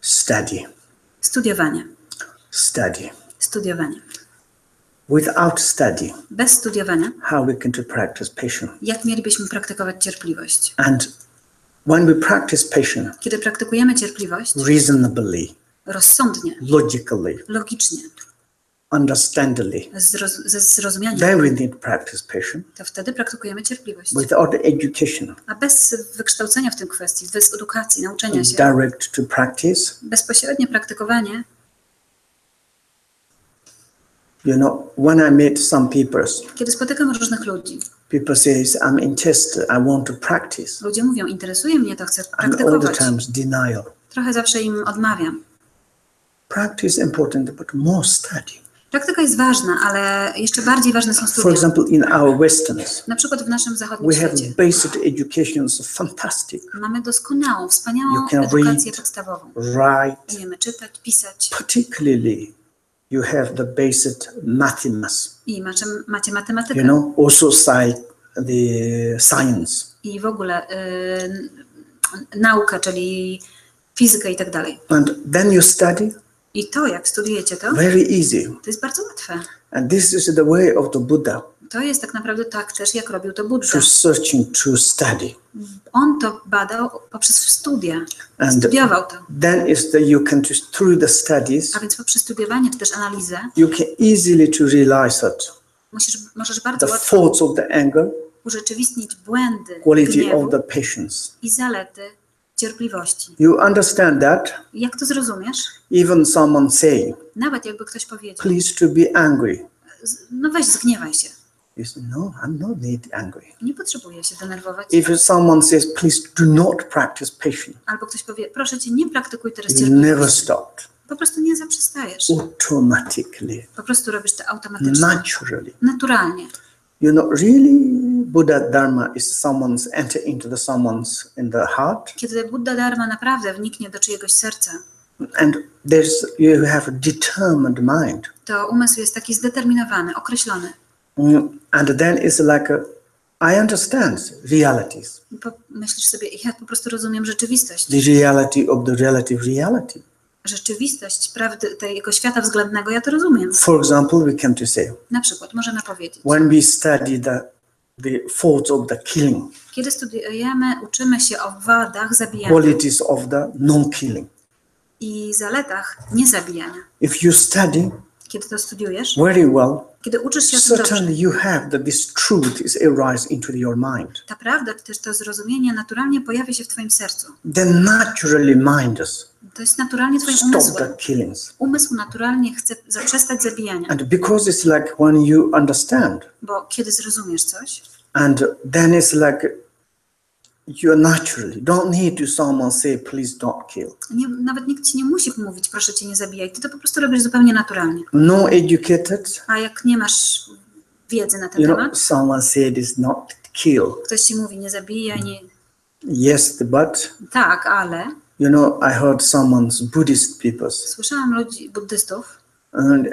Study. Studiowanie. Study. Studiowanie. Without study, bez studiowania, how we can to practice patience? Jak mielibyśmy praktykować cierpliwość? And when we practice patience, kiedy praktykujemy cierpliwość, reasonably, rozsądnie, logically, logicznie, understandably, ze zrozumianiem, then we need practice patience. to wtedy praktykujemy cierpliwość. Without education, A bez wykształcenia w tym kwestii, bez edukacji, nauczenia się, direct to practice, bezpośrednie praktykowanie. you know, when I meet some people, Kiedy spotykam różnych ludzi, people say, I'm interested, I want to practice. ludzie mówią, interesuje mnie to, chcę And all the praktykować. times denial. Trochę zawsze im odmawiam. Practice is important, but more study. Praktyka jest ważna, ale jeszcze bardziej ważne są For studia. example, in our Westerns, Na przykład w naszym zachodnim we have świecie basic education, so fantastic. mamy doskonałą, wspaniałą You can edukację read, podstawową. Write, Umiemy czytać, pisać particularly you have the basic mathematics, i macie matematykę you know, also the science. i w ogóle naukę, czyli fizykę i tak dalej. And then you study, I to, jak studiujecie to, very easy. to jest bardzo łatwe. And this is the way of the Buddha, To jest tak naprawdę tak też, jak robił to Buddha. to searching, to study. On to badał poprzez studia, And studiował to. then is that you can just through the studies, A więc poprzez studiowanie czy też analizę you can easily to realize that możesz bardzo the łatwo faults of the anger, urzeczywistnić błędy quality gniewu of the patience. i zalety cierpliwości. You understand that Jak to zrozumiesz? even someone say, Nawet jakby ktoś powiedział, please to be angry. no weź zgniewaj się. You say, no, I'm not need angry. Nie potrzebuję się denerwować. If someone says, please do not practice patience, Albo ktoś powie, proszę cię, nie praktykuj teraz you never cierpliwości. stop. Po prostu nie zaprzestajesz. Automatically, Po prostu robisz to automatycznie, naturally. naturalnie. You know, really, Buddha Dharma is someone's enter into someone's in the heart, Kiedy Buddha Dharma naprawdę wniknie do czyjegoś serca, and you have a determined mind, to umysł jest taki zdeterminowany, określony. and then it's like I understand realities, Myślisz sobie, ja po prostu rozumiem rzeczywistość. the reality of the relative reality. Rzeczywistość prawdy tego świata względnego, ja to rozumiem. For example, we come to say, Na przykład możemy powiedzieć, when we study the faults of the killing, kiedy studiujemy, uczymy się o wadach zabijania qualities of the non-killing. i zaletach niezabijania. If you study Kiedy to studiujesz, very well, kiedy uczysz się o tym dobrze, certainly you have that this truth is arise into your mind. ta prawda, też to zrozumienie naturalnie pojawia się w twoim sercu. Then naturally mind us To jest naturalnie twoim stop umysłem. the killings. Umysł naturalnie chce zaprzestać zabijania, And because it's like when you understand, bo kiedy zrozumiesz coś, and then it's like you naturally don't need to someone say please don't kill. nawet nikt ci nie musi mówić, proszę cię nie zabijaj. Ty to po prostu robisz zupełnie naturalnie. No educated, A jak nie masz wiedzy na ten you know, temat, someone said it's not kill. ktoś ci mówi, nie zabijaj, nie... Yes, but Tak, ale you know, I heard someone's Buddhist people, słyszałam ludzi, buddystów,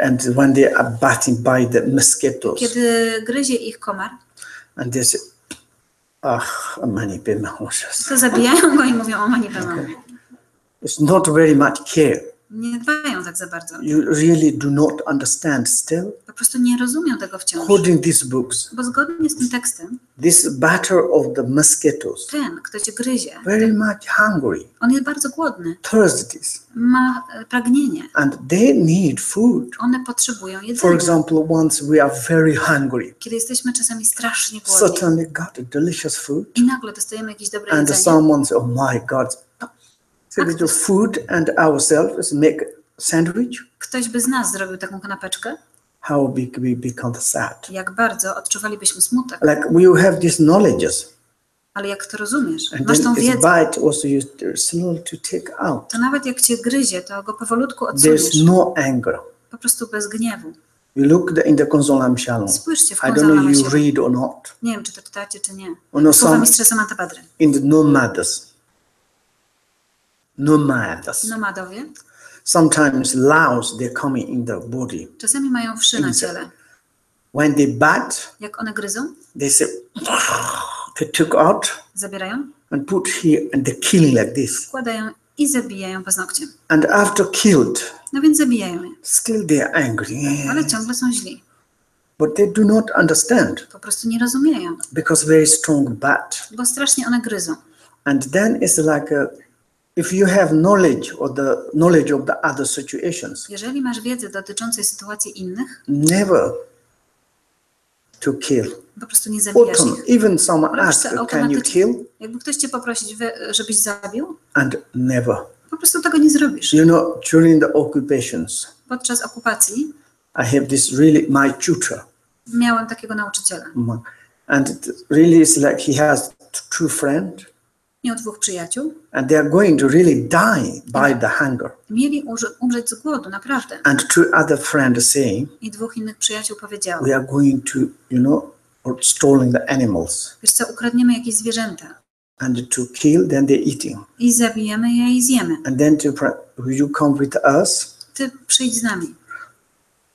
and when they are batting by the mosquitoes, kiedy gryzie ich komar, and they say, "Ah, mani padme hum." to zabijają go i mówią o mani padme. It's not very much care. Nie dbają tak za bardzo. You really do not understand still. Po prostu nie rozumią tego wciąż. Quoting these books, Bo zgodnie z tym tekstem, this batter of the mosquitoes, ten, kto cię gryzie, very much hungry, on jest bardzo głodny, thirsty, ma pragnienie. and they need food. One potrzebują For jedzenia. example, once we are very hungry, Kiedy jesteśmy czasami strasznie głodni suddenly got a delicious food, i nagle dostajemy jakieś dobre and jedzenie, someone says, "Oh my God!" So with the food and ourselves make sandwich. ktoś by z nas zrobił taką kanapeczkę, How big we become sad. jak bardzo odczuwalibyśmy smutek. Like we have these knowledges, Ale jak to rozumiesz, and masz then tą it's wiedzę, bite also you slowly to take out. to nawet jak cię gryzie, to go powolutku There's odsuniesz. no anger. Po prostu bez gniewu. You look in the Konsolam Shalom. Spójrzcie w I don't know Konsolama you się. read or not. Nie wiem, czy to czytacie, czy nie. No, Słowa some mistrza Samanta Padry. in the nomads. Nomadowie Sometimes louse they're coming in the body. czasami mają wszy na ciele. When they bite, Jak one gryzą, they say they took out zabierają, and put here and they're killing like this. wkładają i zabijają paznokciem. And after killed, No więc zabijają je, still they are angry. ale ciągle są źli. But they do not understand Po prostu nie rozumieją, because very strong bite. bo strasznie one gryzą. And then it's like If you have knowledge of the other situations, Jeżeli masz wiedzę dotyczącą sytuacji innych, never to kill. po prostu nie zabijasz ich. Even someone Robisz asks, to can you automatycznie. kill? Jakby ktoś cię poprosić, żebyś zabił, And never. po prostu tego nie zrobisz. You know, during the occupations, Podczas okupacji I have this really, my tutor. miałem takiego nauczyciela. And it really is like he has two friends, Miał 2 przyjaciół. and they are going to really die by the hunger. Mieli umrzeć z głodu, naprawdę. And two other friends saying, I 2 innych przyjaciół powiedziało, we are going to, you know, or stealing the animals. wiesz co, ukradniemy jakieś zwierzęta And to kill, then they're eating. i zabijemy je i zjemy. And then will you come with us? Ty przyjdź z nami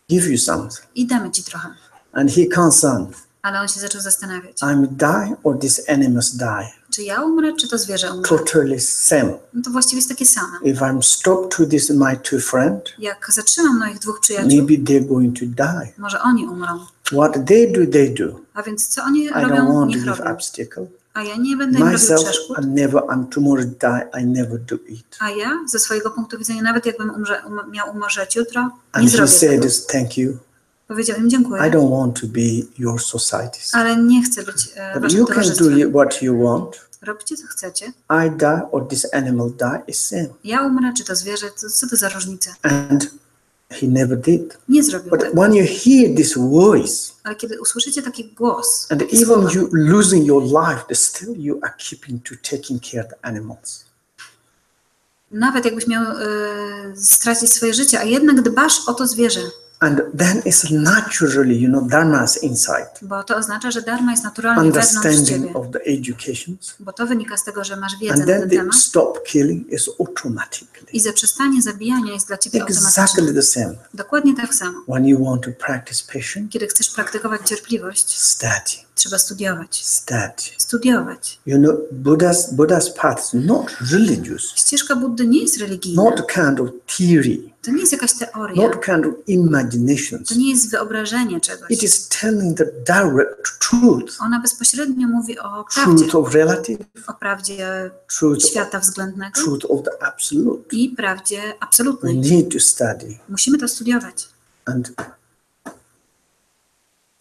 Give you something. i damy ci trochę. And he concerned, Ale on się zaczął zastanawiać, I'm die or these animals die. czy ja umrę, czy to zwierzę umrze. Totally same. No to właściwie jest takie same. If I'm stopped to this my two friends, Jak zatrzymam moich 2 przyjaciół, maybe they're going to die. może oni umrą. What they do. A więc co oni I don't robią, want to niech give robią. obstacle. A ja nie będę im robił Myself, przeszkód. I'm tomorrow die, I never do it. A ja, ze swojego punktu widzenia, nawet jakbym miał umrzeć jutro, nie And he zrobię said, tego. thank you. Powiedział im dziękuję, I don't want to be your societies. ale nie chcę być But waszym you can do towarzystwem. what you want. Róbcie co chcecie. I die or this animal die is same. Ja umrę, czy to zwierzę, co to za różnica? And he never did. Nie zrobił But tego. when you hear this voice, Ale kiedy usłyszycie taki głos, and takie even słowa, you losing your life, still you are keeping to taking care of the animals. nawet jakbyś miał stracić swoje życie, a jednak dbasz o to zwierzę, And then it's naturally, you know, dharma's inside. bo to oznacza, że dharma jest naturalnie wewnątrz Understanding ciebie, of the educations. bo to wynika z tego, że masz wiedzę And na then ten the temat stop killing is automatically. i zaprzestanie zabijania jest dla ciebie automatyczne. Exactly the same. Dokładnie tak samo. When you want to practice patience, Kiedy chcesz praktykować cierpliwość, study, trzeba studiować. study. Studiować. You know, Buddha's path is not religious, Ścieżka Buddy nie jest religijna. not kind of theory, To nie jest jakaś teoria. not kind of imaginations. To nie jest wyobrażenie czegoś. It is telling the direct truth, Ona bezpośrednio mówi o prawdzie. truth of relative, O prawdzie truth, świata względnego truth of the absolute. i prawdzie We absolutnej. need to study Musimy to studiować. and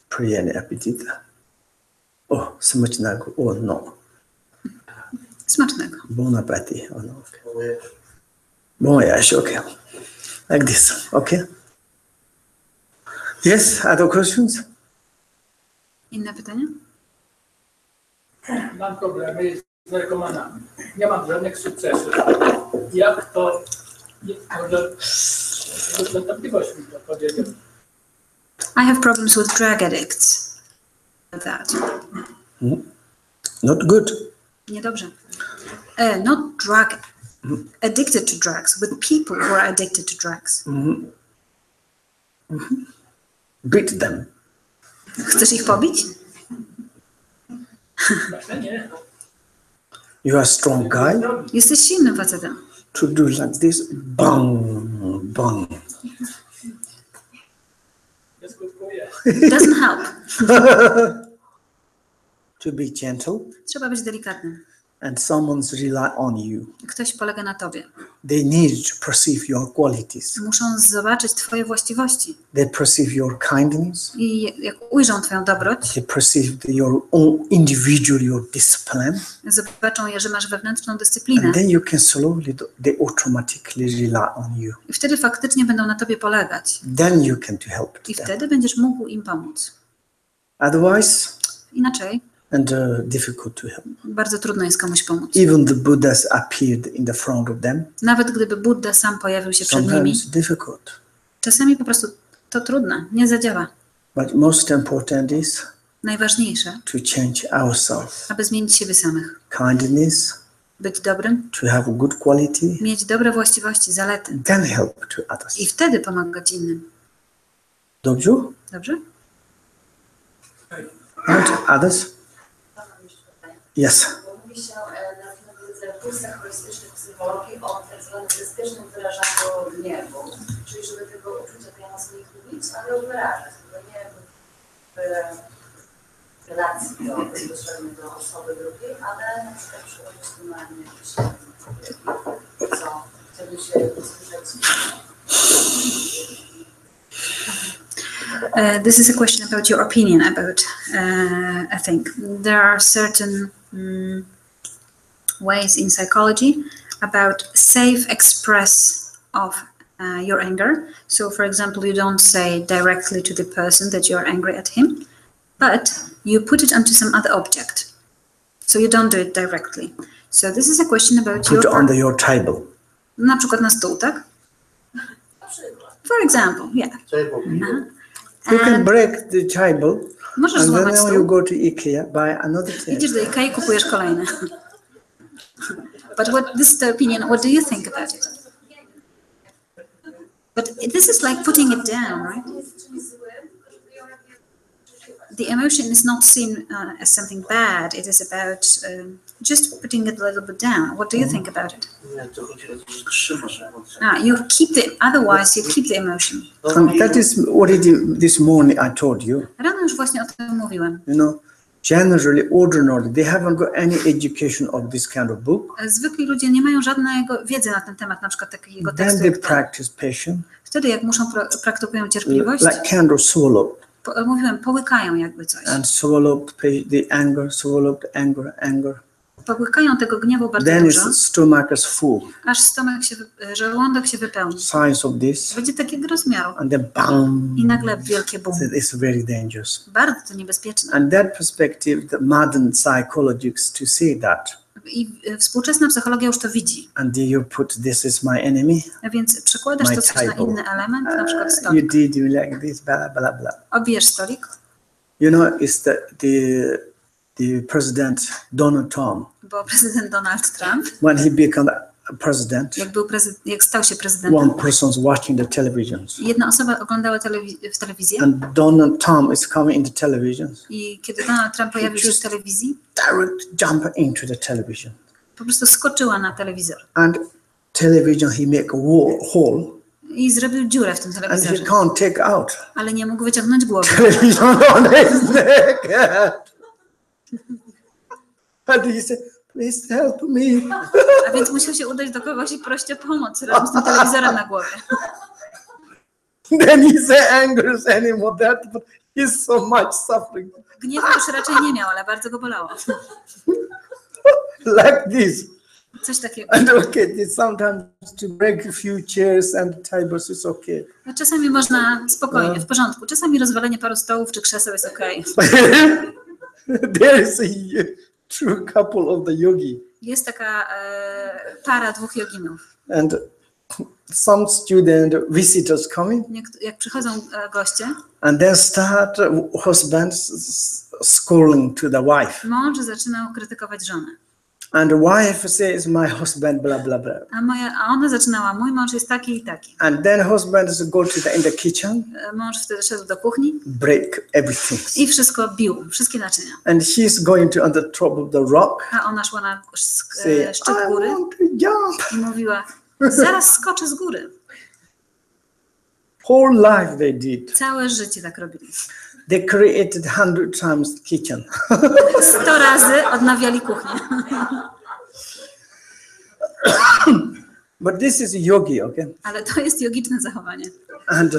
pray appetita. Oh, smacznego. Oh no. Smacznego. Bon appetit. Oh no. Okay. Bon voyage. Okay. Like this. Okay. Yes. Other questions? Inne pytania? Mam problemy z narkomanami. Nie mam żadnych sukcesów. Jak to może występliwość mi to powiedział? I have problems with drug addicts. That. Not good. Niedobrze. Not drug. Addicted to drugs. With people who are addicted to drugs. Beat them. Chcesz ich pobić? Nie. You are a strong guy. Jesteś silnym facetem. To do like this. Bang, bang. Nie skutkuje. Doesn't help. To be gentle. Trzeba być delikatnym. And someone's rely on you. Ktoś polega na tobie. They need to perceive your qualities. Muszą zobaczyć twoje właściwości. They perceive your kindness. I jak ujrzą twoją dobroć, They perceive your own individual, your discipline. zobaczą, że masz wewnętrzną dyscyplinę. And then you can slowly, they automatically rely on you. I wtedy faktycznie będą na tobie polegać. Then you can to help I them. wtedy będziesz mógł im pomóc. Otherwise, Inaczej and difficult to help. bardzo trudno jest komuś pomóc. Even the Buddhas appeared in the front of them. Nawet gdyby Buddha sam pojawił się przed nimi, Sometimes difficult. czasami po prostu to trudne, nie zadziała. But most important is Najważniejsze, to change ourselves. aby zmienić siebie samych. Kindness, Być dobrym, to have a good quality, mieć dobre właściwości, zalety. then help to others. I wtedy pomagać innym. Dobrze? Dobrze? And others? Yes. Mówiliście na kursach holistycznych psychologii o tak zwanym bezpiecznym wyrażaniu gniewu, czyli żeby tego uczucia tej emocji nie gubić, ale wyrażać, żeby nie relacji bezpośrednio do osoby drugiej, ale na przykład przychodzić tu na jakieś co chciałby się usłyszeć. This is a question about your opinion about I think there are certain ways in psychology about safe express of your anger. So for example, you don't say directly to the person that you're angry at him, but you put it onto some other object. So you don't do it directly. So this is a question about Put it on your table. Na przykład na stół, tak? For example, yeah. You can break the table, Możesz and złamać then stół. you go to IKEA, buy another table. Idziesz do IKEA i kupujesz kolejny. But this is the opinion. What do you think about it? But this is like putting it down, right? The emotion is not seen as something bad. It is about just putting it a little bit down. What do you think about it? You keep otherwise you keep the emotion. And that is what this morning I told you. Rano już właśnie o tym mówiłem. You know, generally, ordinarily, they haven't got any education of this kind of book. Zwykli ludzie nie mają żadnego wiedzy na ten temat, na przykład takiego Then tekstu. they practice patience. Wtedy jak praktykują cierpliwość, Like candle swallow. Mówiłem, połykają jakby coś. And swallow the anger, swallow the anger. Połykają tego gniewu bardzo Then dużo, his stomach is full. aż żołądek się wypełni. Signs of this. Będzie takiego rozmiaru. And then bam. I nagle wielkie bum. It's very dangerous. Bardzo to niebezpieczne. And that perspective, the modern psychologists to see that. I współczesna psychologia już to widzi. And you put this is my enemy. A więc przekładasz My to coś na table. inny element, na przykład You stolik. did you like this, blah blah blah. Obijesz stolik, You know, it's the president Donald Trump. bo prezydent Donald Trump, When he became president, jak stał się prezydentem, one person's watching the television. jedna osoba oglądała telewizję And Donald Trump is coming into television. i kiedy Donald Trump pojawił się w telewizji, Direct jump into the television. po prostu skoczyła na telewizor And television, he make a hole. i zrobił dziurę w tym And he telewizorze, can't take out. ale nie mógł wyciągnąć głowy. Television on his neck. And he said, please help me. A więc musiał się udać do kogoś i prosić o pomoc razem z tym telewizorem na głowie. Then he said anger is anymore that, but he's so much suffering. Gniewu już raczej nie miał, ale bardzo go bolało. Like this. Coś takiego. And okay, sometimes to break a few chairs and tables is okay. No, czasami można spokojnie, w porządku. Czasami rozwalenie paru stołów czy krzeseł jest okej. There is a true couple of the yogi. Jest taka para dwóch joginów. And some student visitors coming. Jak przychodzą goście, And then start husband scolding to the wife. mąż zaczynał krytykować żonę. And the wife says, my husband, blah, blah, blah. A ona zaczynała, mój mąż jest taki i taki. And then husband go to in the kitchen, Mąż wtedy szedł do kuchni break everything. i wszystko bił, wszystkie naczynia. And she's going to on the top of the rock, A ona szła na say, szczyt I góry want to jump. i mówiła, zaraz skoczę z góry. Whole life they did. Całe życie tak robili. They created 100 times kitchen. 100 razy odnawiali kuchnię. But this is yogi, okay? Ale to jest jogiczne zachowanie. And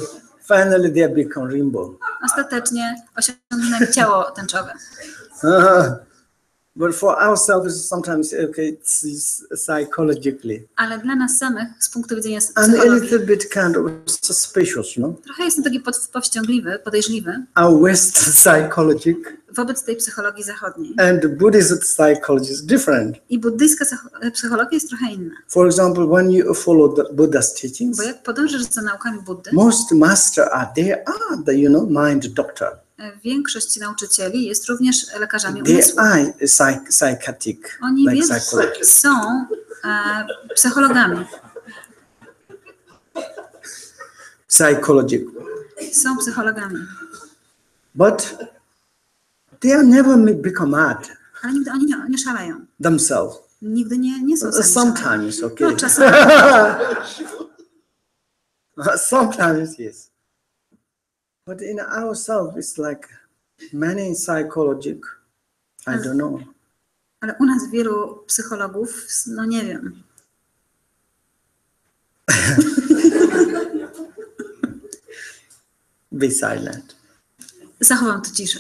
finally they become rainbow. Ostatecznie osiągnęli ciało tęczowe. But for ourselves, sometimes okay, it's psychologically. Ale dla nas samych, z punktu widzenia And a psychologii, little bit kind of suspicious, you know? trochę jestem taki powściągliwy, podejrzliwy Our West psychologic wobec tej psychologii zachodniej. and Buddhist psychology is different. I buddyjska psychologia jest trochę inna. For example, when you follow the Buddha's teachings, Bo jak podążysz za naukami Buddy, most master they are the mind doctor. większość nauczycieli jest również lekarzami They umysłu. are psychiatric, Oni like więc psychologists. są psychologami. Psychologic, Są psychologami. but they are never become mad Ale nigdy oni nie szaleją. themselves. Nigdy nie są sami szaleni. Sometimes, No, okay. czasami. Sometimes, yes. But in ourselves, it's like Many psychologic, I don't know. Ale u nas wielu psychologów, no nie wiem. Be silent. Zachowam tu ciszę.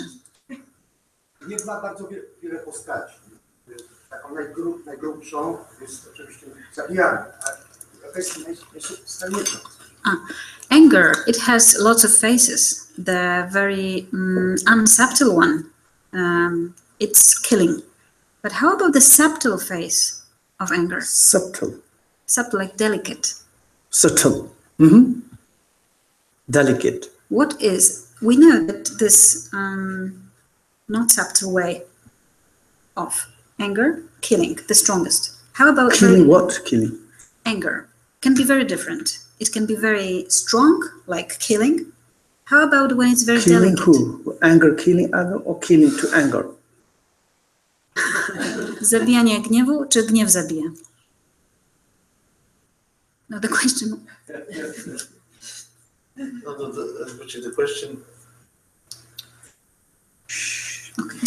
Gniew ma bardzo wiele postaci. Taką najgrubszą jest oczywiście zabijanie. A to jest najstajniejsza. Anger, it has lots of faces. The very unsubtle one, it's killing. But how about the subtle face of anger? Subtle. Subtle, like delicate. Subtle. Delicate. What is, we know that this not subtle way of anger, killing, the strongest. How about Killing what? Killing. anger? Can be very different. It can be very strong, like killing. How about when it's very Killing delicate? who? Anger killing other or killing to anger? Zabijanie gniewu, czy gniew zabija? No, the question. No, the question. Okay.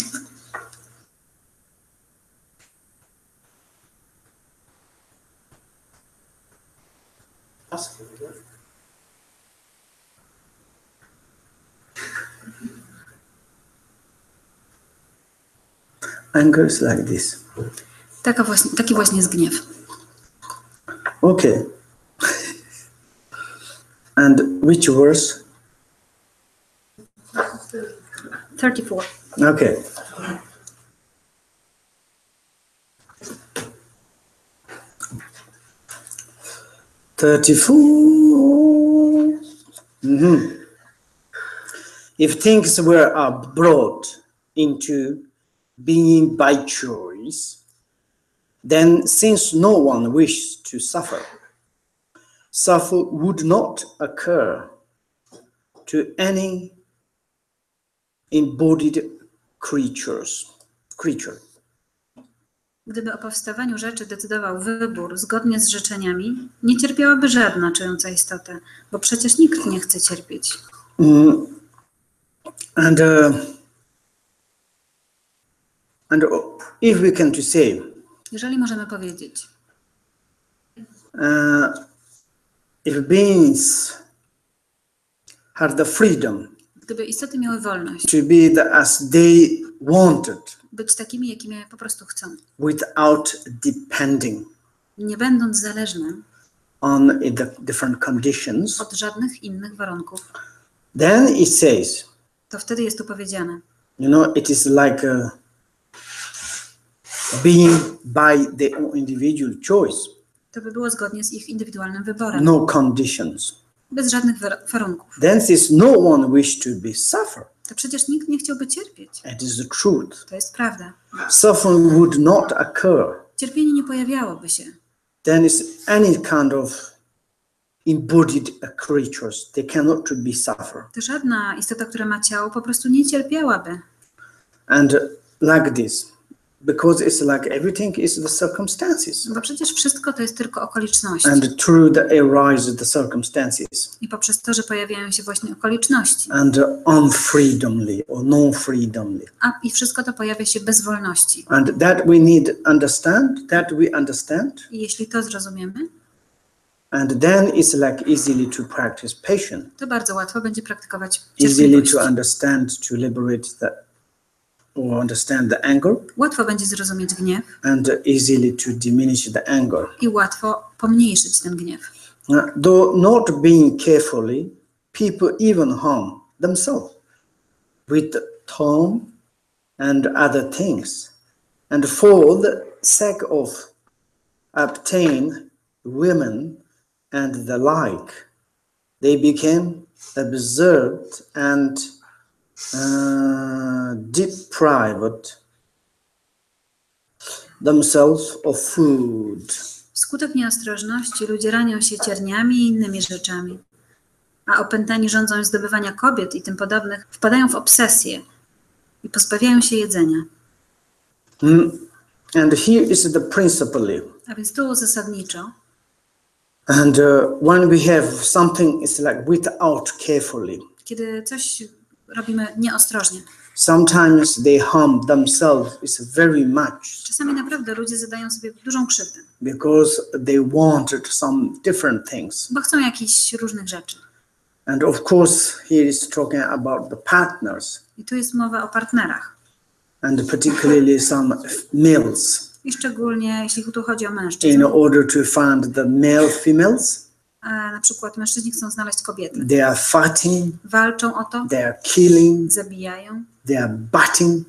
Ask him, yeah? Anger is like this. Taki właśnie jest gniew. Okay. And which verse? 34. Okay. If things were brought into being by choice, then since no one wished to suffer, suffering would not occur to any embodied creature. Gdyby o powstawaniu rzeczy decydował wybór zgodnie z życzeniami, nie cierpiałaby żadna czująca istota, bo przecież nikt nie chce cierpieć. And if we can to say, Jeżeli możemy powiedzieć, if beings had the freedom gdyby istoty miały wolność to be as they wanted, być takimi, jakimi po prostu chcą, without depending nie będąc zależnym on the different conditions, od żadnych innych warunków, then it says, to wtedy jest tu powiedziane, you know, it is like being by their own individual choice, to by było zgodnie z ich indywidualnym wyborem, no conditions. bez żadnych warunków. Then says no one wish to be suffer. To przecież nikt nie chciałby cierpieć. It is the truth. To jest prawda. Suffering would not occur. Cierpienie nie pojawiałoby się. Then is any kind of embodied creatures. They cannot be suffer. To żadna istota, która ma ciało, po prostu nie cierpiałaby. And like this, because it's like everything is the circumstances. Bo przecież wszystko to jest tylko okoliczności. And through the arise the circumstances. I poprzez to, że pojawiają się właśnie okoliczności. And unfreedomly or non-freedomly. I wszystko to pojawia się bez wolności. And that we need understand, that we understand. I jeśli to zrozumiemy, and then it's like easily to practice patience. To bardzo łatwo będzie praktykować Easily cierpliwość. to understand, to liberate or understand the anger. Łatwo będzie zrozumieć gniew. And easily to diminish the anger. I łatwo pomniejszyć ten gniew. Though not being carefully, people even harm themselves with harm and other things. And for the sake of obtain women and the like, they became observed and deprived themselves of food. Wskutek nieostrożności ludzie ranią się cierniami i innymi rzeczami, a opętani rządzą zdobywania kobiet i tym podobnych wpadają w obsesję i pozbawiają się jedzenia. And here is the principle. A więc tu zasadniczo. And when we have something, it's like without carefully. Kiedy coś robimy nieostrożnie. Sometimes they harm themselves very much Czasami naprawdę ludzie zadają sobie dużą krzywdę, because they wanted some different things. bo chcą jakichś różnych rzeczy. And of course, here is talking about the partners, I tu jest mowa o partnerach. and particularly some males. I szczególnie jeśli tu chodzi o mężczyzn. In order to find the male females, Na przykład mężczyźni chcą znaleźć kobiety. they are fighting, Walczą o to, they are killing, zabijają, they are butting,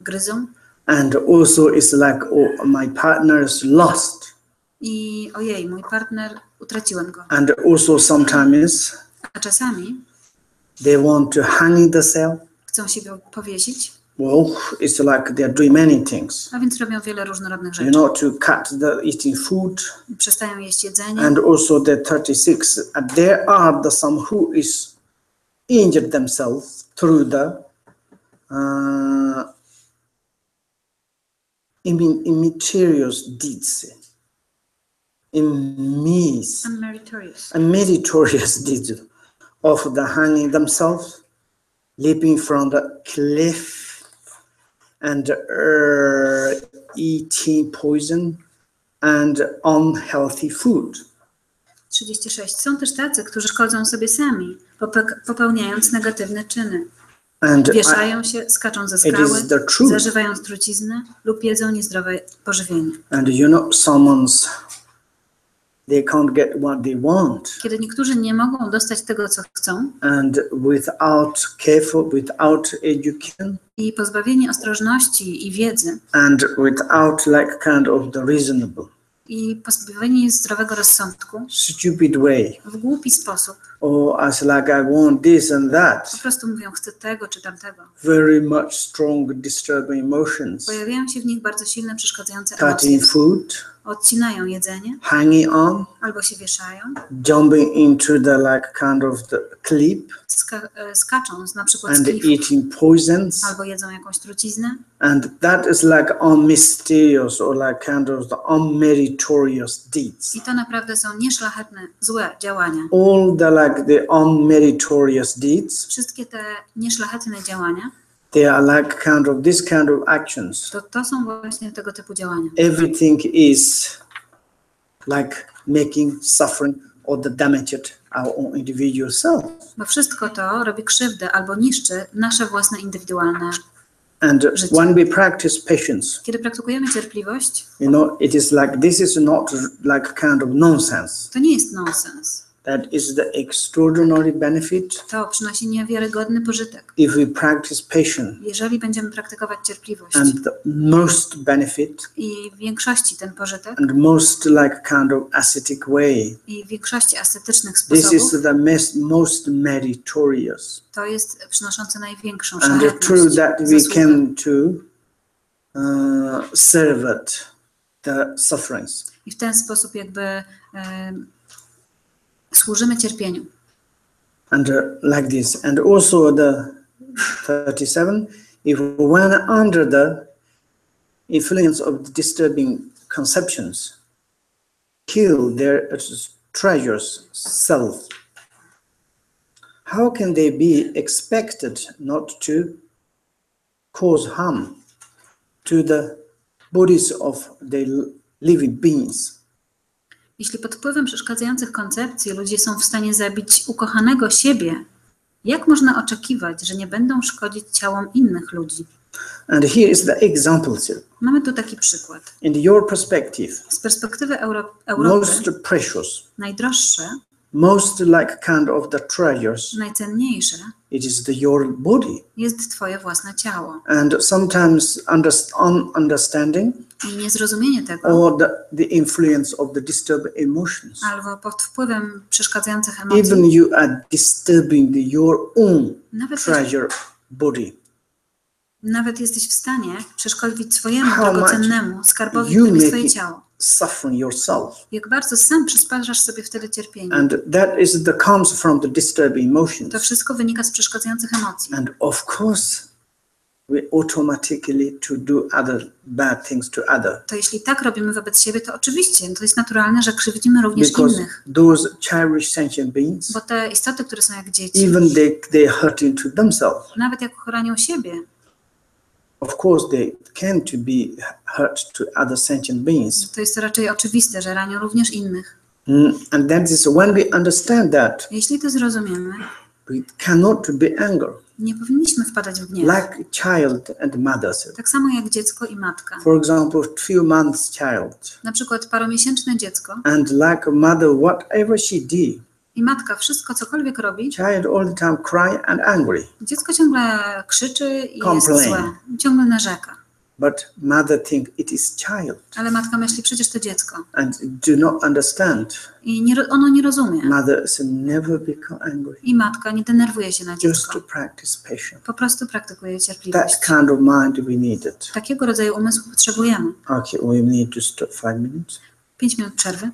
gryzą. and also it's like, oh, my partner is lost. I ojej, mój partner, utraciłem go. And also sometimes A czasami they want to hang themselves. chcą się powiesić, Well, it's like they're doing many things. a więc robią wiele różnorodnych You rzeczy. know, to cut the eating food, Przestają jeść jedzenie. and also the 36. There are some who is injured themselves through the immaterious deeds, meritorious deeds of the hanging themselves, leaping from the cliff, and eating poison and unhealthy food. 36. Są też tacy, którzy szkodzą sobie sami, popełniając negatywne czyny. And Wieszają się, skaczą ze it skały, is the truth. zażywają truciznę lub jedzą niezdrowe pożywienie. And you know, they can't get what they want. Kiedy niektórzy nie mogą dostać tego, co chcą, And without education, i pozbawieni ostrożności i wiedzy, and without like kind of the reasonable, i pozbawieni zdrowego rozsądku, stupid way, w głupi sposób, or as like I want this and po that, prostu mówią, chcę tego czy tamtego. very much strong disturbing emotions, Pojawiają się w nich bardzo silne, przeszkadzające emocje. cutting food, Odcinają jedzenie, hanging on, albo się wieszają, jumping into the like kind of the cliff, skaczą na przykład z and klifu, eating poisons, albo jedzą jakąś truciznę. and that is like unmysterious or like kind of the unmeritorious deeds. I to naprawdę są nieszlachetne, złe działania. All the like the unmeritorious deeds, Wszystkie te nieszlachetne działania, they are like kind of this kind of actions. to są właśnie tego typu działania. Everything is like making suffering or the damaged our own individual self. Bo wszystko to robi krzywdę albo niszczy nasze własne indywidualne. And życie. when we practice patience, Kiedy praktykujemy cierpliwość, you know, it is like this is not like kind of nonsense. to nie jest nonsens. That is the extraordinary benefit To przynosi niewiarygodny pożytek. if we practice patience, Jeżeli będziemy praktykować cierpliwość and the most benefit i w większości ten pożytek and most like kind of ascetic way. i w większości ascetycznych This is sposobów, the most meritorious. to jest przynoszące największą And through szlachetność, that we zasługę. can to serve the sufferings. I w ten sposób jakby służymy cierpieniu. And like this. And also the 37, if when under the influence of the disturbing conceptions, kill their treasures self, how can they be expected not to cause harm to the bodies of the living beings? Jeśli pod wpływem przeszkadzających koncepcji ludzie są w stanie zabić ukochanego siebie, jak można oczekiwać, że nie będą szkodzić ciałom innych ludzi? And here is the example here. Mamy tu taki przykład. In your perspective, Z perspektywy Europy most precious, najdroższe, most like kind of the treasures, najcenniejsze it is your body. jest twoje własne ciało. And sometimes understanding I niezrozumienie tego, or the influence of the disturbed emotions. albo pod wpływem przeszkadzających emocji, Even you are disturbing your own nawet treasure body. Nawet jesteś w stanie przeszkodzić swojemu How drogocennemu skarbowi, you którym jest make twoje it ciało. suffering yourself. Jak bardzo sam przysparzasz sobie wtedy cierpienie. And that is comes from the disturbing emotions. To wszystko wynika z przeszkadzających emocji. And of course, we automatically to do other bad things to other. To jeśli tak robimy wobec siebie, to oczywiście to jest naturalne, że krzywdzimy również Because innych. those cherished sentient beings, Bo te istoty, które są jak dzieci, even they hurting to themselves. nawet jak ranią siebie, of course they can to be hurt to other sentient beings. To jest raczej oczywiste, że ranią również innych. And that is when we understand that Jeśli to zrozumiemy, we cannot be angry, nie powinniśmy wpadać w gniew. like a child and mother. Tak samo jak dziecko i matka. For example, 2 months child Na przykład paromiesięczne dziecko and like a mother, whatever she did, i matka wszystko cokolwiek robi, child all the time cry and angry. dziecko ciągle krzyczy i jest Complain. złe, ciągle narzeka. But mother think it is child Ale matka myśli, przecież to dziecko. and do not understand. I ono nie rozumie. Mother should never become angry. I matka nie denerwuje się na Just dziecko. to practice patience. Po prostu praktykuje cierpliwość. That kind of mind we needed. Takiego rodzaju umysłu potrzebujemy. Okay, we need to stop 5 minutes. 5 minut przerwy.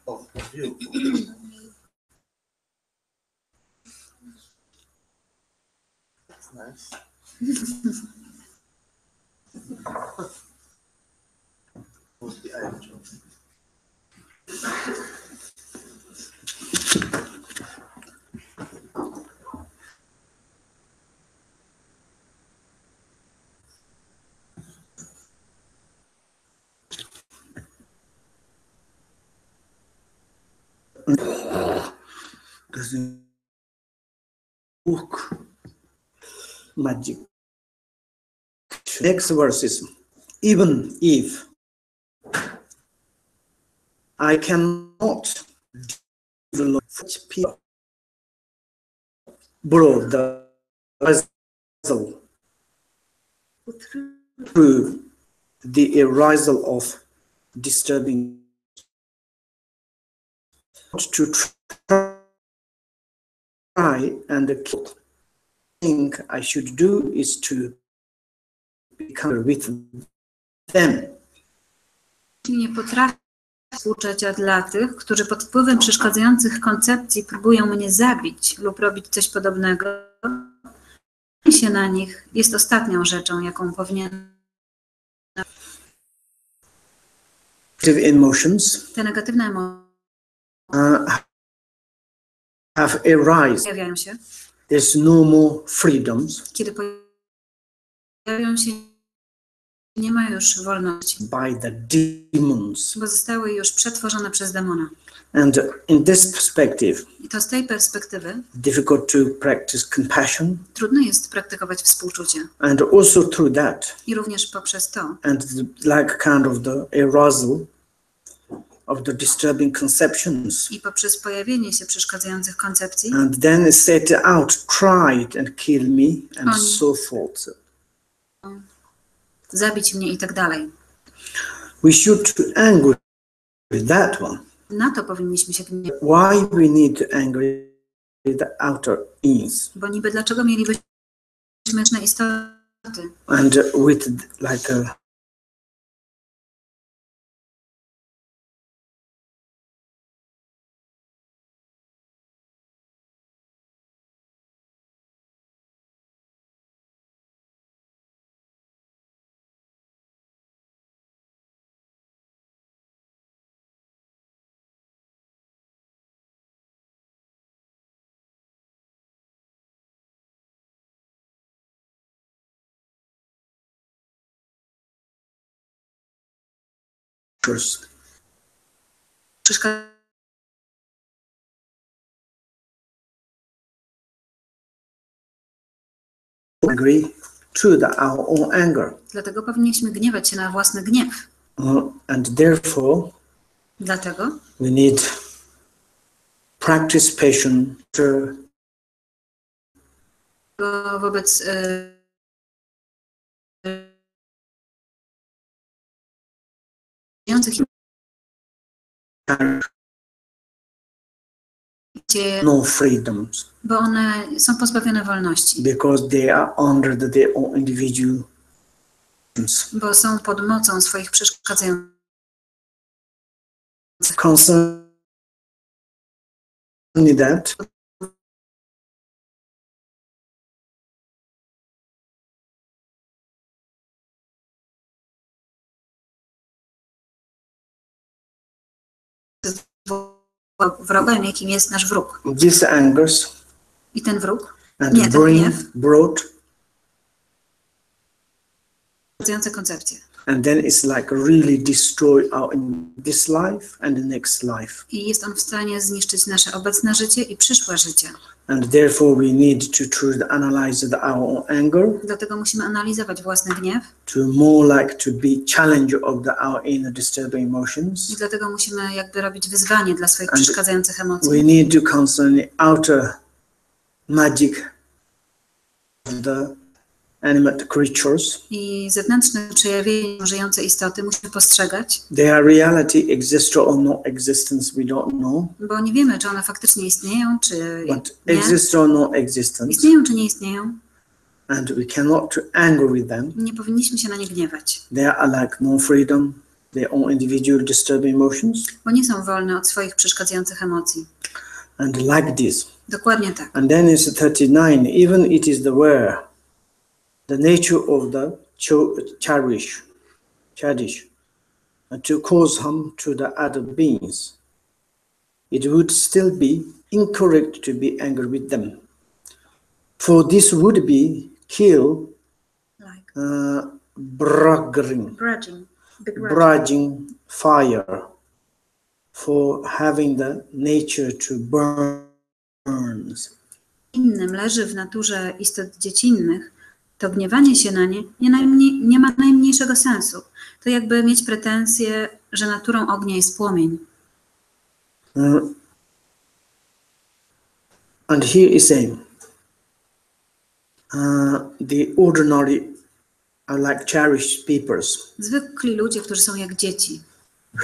Oh, beautiful. That's nice. Who's the angel? Doesn't work. Magic. Next verse is, even if I cannot develop such people below the arousal through the arousal of disturbing, to try and kill. Thing I should do is to become with them. Nie potrafię współczucia dla tych, którzy pod wpływem przeszkadzających koncepcji próbują mnie zabić lub robić coś podobnego. Się na nich jest ostatnią rzeczą, jaką powinien. Emotions Te negatywne emocje have arised. pojawiają się. There's no more freedoms. Kiedy pojawiają się, nie ma już wolności, By the demons. bo zostały już przetworzone przez demona. And in this perspective, I to z tej perspektywy difficult to practice compassion. trudno jest praktykować współczucie. And also through that, I również poprzez to, and like kind of the arousal of the disturbing conceptions. i poprzez pojawienie się przeszkadzających koncepcji, And then set out, tried and kill me, and so forth. zabić mnie i tak dalej. We should angry with that one. Na to powinniśmy się gniewać. Why we need to angry with the outer ends? Bo niby dlaczego mielibyśmy śmieszne istoty? And with like a angry to our own anger. Dlatego powinniśmy gniewać się na własny gniew. And therefore, Dlatego we need practice patience wobec no freedoms, bo one są pozbawione wolności, because they are under their own individual, bo są pod mocą swoich przeszkadzających. concerning that wrogiem, jakim jest nasz wróg. these angers I ten wróg, and nie, ten gniew, brought, przeszkadzające koncepcje. and then it's like really destroy our in this life and the next life. I jest on w stanie zniszczyć nasze obecne życie i przyszłe życie. And therefore we need to truly analyze our own anger, Dlatego musimy analizować własny gniew to more like to be challenge of our inner disturbing emotions. i dlatego musimy jakby robić wyzwanie dla swoich And przeszkadzających We emocji. need to concern outer magic the animate creatures. I zewnętrzne przejawienia żyjące istoty musimy postrzegać. Their reality exists or no existence, we don't know. Bo nie wiemy, czy one faktycznie istnieją, czy But nie. exist or no existence. Istnieją, czy nie istnieją. And we cannot anger with them. Nie powinniśmy się na nie gniewać. They are like no freedom, their own individual disturbing emotions. Bo nie są wolne od swoich przeszkadzających emocji. And like this. Dokładnie tak. And then is 39, even it is the where, the nature of the cherish, to cause harm to the other beings. It would still be incorrect to be angry with them. For this would be kill, Like grudging fire, for having the nature to burn. Innym leży w naturze istot dziecinnych, to gniewanie się na nie nie ma najmniejszego sensu. To jakby mieć pretensje, że naturą ognia jest płomień. And here is saying, the ordinary are like cherished peoples. Zwykli ludzie, którzy są jak dzieci.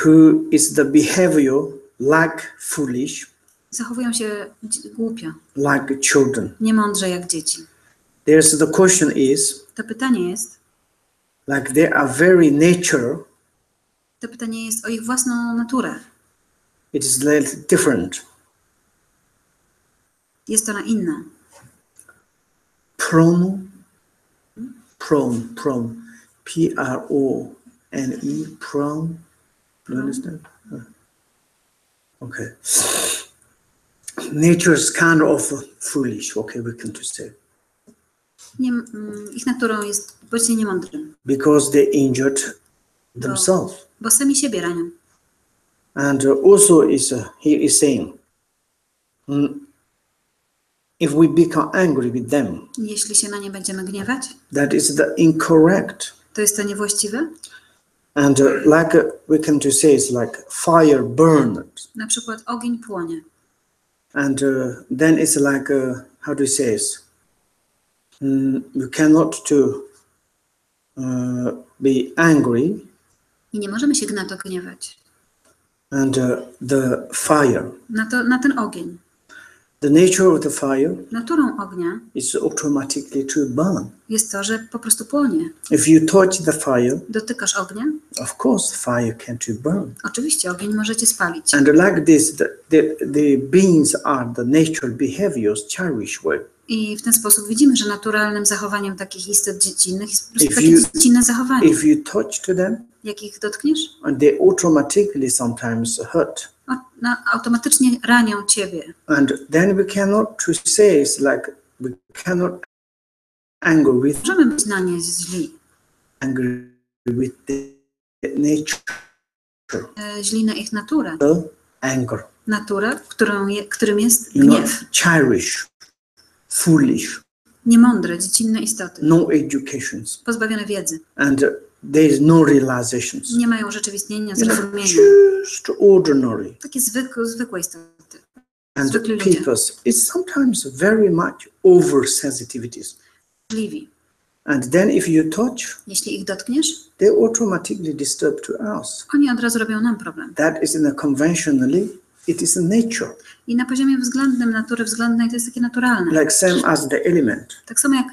Who is the behavior like foolish, Zachowują się głupio, like children. niemądrze jak dzieci. The question is, To pytanie jest, like they are very nature, to pytanie jest o ich własną naturę. it is little different. Jest ona inna. Prone, P-R-O-N-E, prone. Do you understand? Okay. Nature is kind of foolish, okay, we can just say. Ich naturą jest bodźcie niemądrym. Because they injured themselves. Bo sami siebie ranią. And also he is saying, if we become angry with them, Jeśli się na nie będziemy gniewać, that is the incorrect. to jest to niewłaściwe. And like we can to say it's like fire burned. Na przykład ogień płonie. And then it's like, how do you say it? You cannot to be angry. I nie możemy się na to gniewać. And the fire. Na ten ogień. The nature of the fire Naturą ognia is automatically to burn. jest to, że po prostu płonie. If you touch the fire, Dotykasz ognia? of course fire can to burn. Oczywiście ogień możecie spalić. And like this, the beings are the natural behaviors cherish way. I w ten sposób widzimy, że naturalnym zachowaniem takich istot dziecinnych jest po prostu takie dziecinne zachowanie. If you touch to them, Jak ich dotkniesz, and they automatically sometimes hurt. Automatycznie ranią ciebie. And then we cannot to say it's like we cannot anger with Możemy być na nie źli. angry with the nature. Źli na ich naturę. The anger. Naturę, którym jest You know, gniew. cherish, foolish, Niemądre, dziecinne istoty. no educations, Pozbawione wiedzy. and there is no realizations. Nie mają urzeczywistnienia, zrozumienia. Just ordinary. Takie zwykłe istoty. And Zwykli ludzie. people's, it's sometimes very much oversensitivities. Żliwi. And then if you touch, Jeśli ich dotkniesz, they automatically disturb to us. oni od razu robią nam problem. That is in a conventionally, it is a nature. I na poziomie względnym natury względnej to jest takie naturalne. Like same as the element. Tak samo jak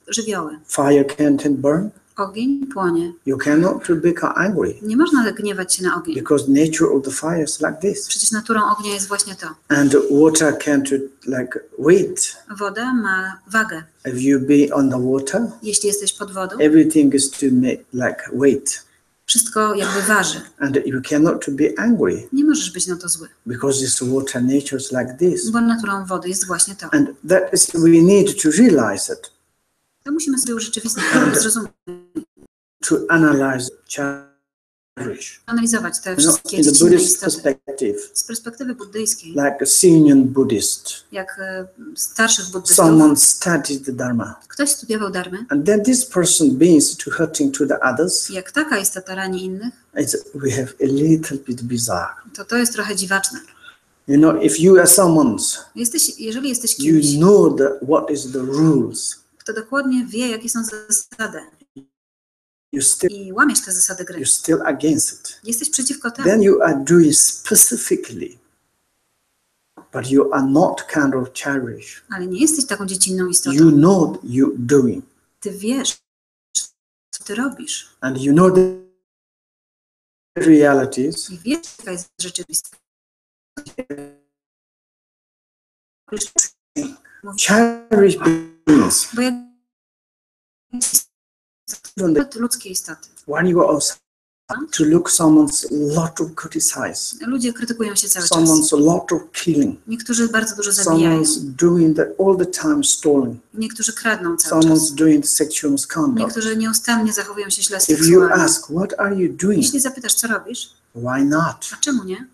żywioły. Fire can't burn. Ogień płonie. You cannot to become angry. Nie można gniewać się na ogień. Because nature of the fire is like this. Przecież naturą ognia jest właśnie to. And water can't like weight. Woda ma wagę. If you be on the water, Jeśli jesteś pod wodą, everything is to make like weight. wszystko jakby waży. And you cannot to be angry. Nie możesz być na to zły. Because this water nature is like this. Bo naturą wody jest właśnie to. And that is we need to realize it. To musimy sobie urzeczywistnić, zrozumieć, To analyze cherish. analizować te You know, wszystkie in the dziecinne Buddhist istoty. perspective, Z perspektywy buddyjskiej, like a senior Buddhist, jak starszych buddystów, someone studied the Dharma. ktoś studiował dharmę, And then this person beings to hurting to the others, jak taka istota rani innych, we have a little bit bizarre. to jest trochę dziwaczne. You know, if you are someone's, Jeżeli jesteś you kimś, know what is the rules. kto dokładnie wie, jakie są zasady i łamiesz te zasady gry. You're still against it. Jesteś przeciwko Then temu. you are doing specifically, but you are not kind of childish. Ale nie jesteś taką dziecinną istotą. You know you're doing, Ty wiesz, co ty robisz. and you know the realities. I wiesz, jaka jest rzeczywistość. Childish beings, Bo jak even ludzkie istoty. when you are to look someone's lot of criticize, Ludzie krytykują się cały czas. someone's a lot of killing, Niektórzy bardzo dużo zabijają. someone's doing that all the time, stealing, Niektórzy kradną cały czas. someone's doing sexual misconduct. Niektórzy nieustannie zachowują się źle If you seksualnie. ask, what are you doing? Jeśli zapytasz, co robisz, Why not? a czemu nie?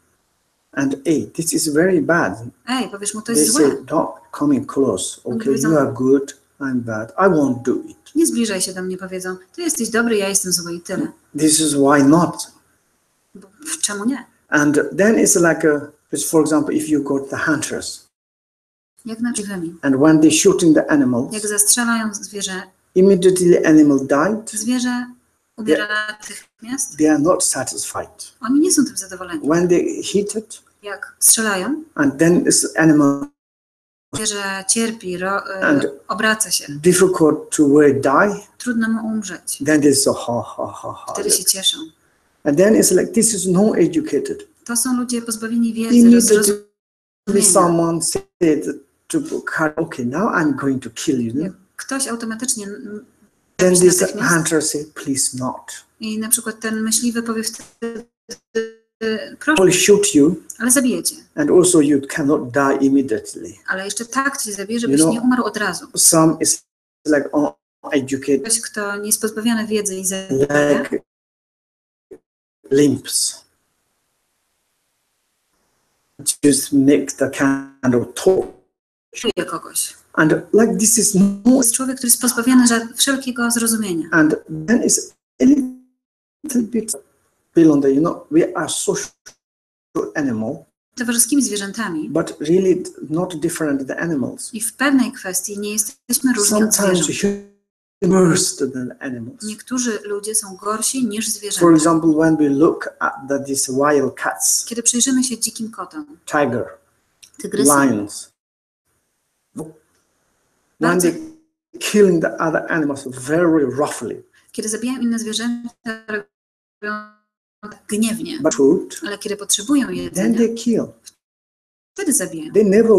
And hey, this is very bad. Ej, powiesz mu, to They jest say, złe. don't come in close. Okay, powiedzą- you are good, I'm bad. I won't do it. Nie zbliżaj się do mnie, powiedzą. Ty jesteś dobry, ja jestem zły i tyle. This is why not. Bo, czemu nie? And then it's like for example, if you got the hunters, Jak na żywymi. and when they're shooting the animals, Jak zastrzelają zwierzę, immediately the animal died, zwierzę umiera natychmiast, they are not satisfied. oni nie są tym zadowoleni. When they hit it, Jak strzelają, and then this animal zwierzę cierpi, And- obraca się, difficult to die, trudno mu umrzeć. then they say, ha, ha, ha, ha. Wtedy się cieszą. And then it's like, this is no educated. To są ludzie pozbawieni wiedzy, Immediately zrozumienia. someone said to okay, now I'm going to kill you. Jak ktoś automatycznie Then this natychmiast hunter said, please not. i na przykład ten myśliwy powie wtedy, proszę, I will shoot you, ale zabiję cię. and also you cannot die immediately. Ale jeszcze tak cię zabiję, żebyś You know- nie umarł od razu. Some is like uneducated, Ktoś, kto nie jest pozbawiony wiedzy i zabienia, like limps. Just make the kind of talk. czuje kogoś. And like this is no, To jest człowiek, który jest pozbawiony wszelkiego zrozumienia. and then it's a little bit beyond the, we are social animal, Towarzyskimi zwierzętami but really not different than animals. i w pewnej kwestii nie jesteśmy różni od Sometimes zwierząt. worse than animals. Niektórzy ludzie są gorsi niż For zwierzęta. example, when we look at these wild cats, Kiedy przyjrzymy się dzikim kotom, tiger, tygrysy, lions, when bardzo, they killing the other animals very roughly, kiedy zabijają inne zwierzęta, robią tak gniewnie, but food, ale kiedy potrzebują then jedzenia, they kill. wtedy zabijają. They never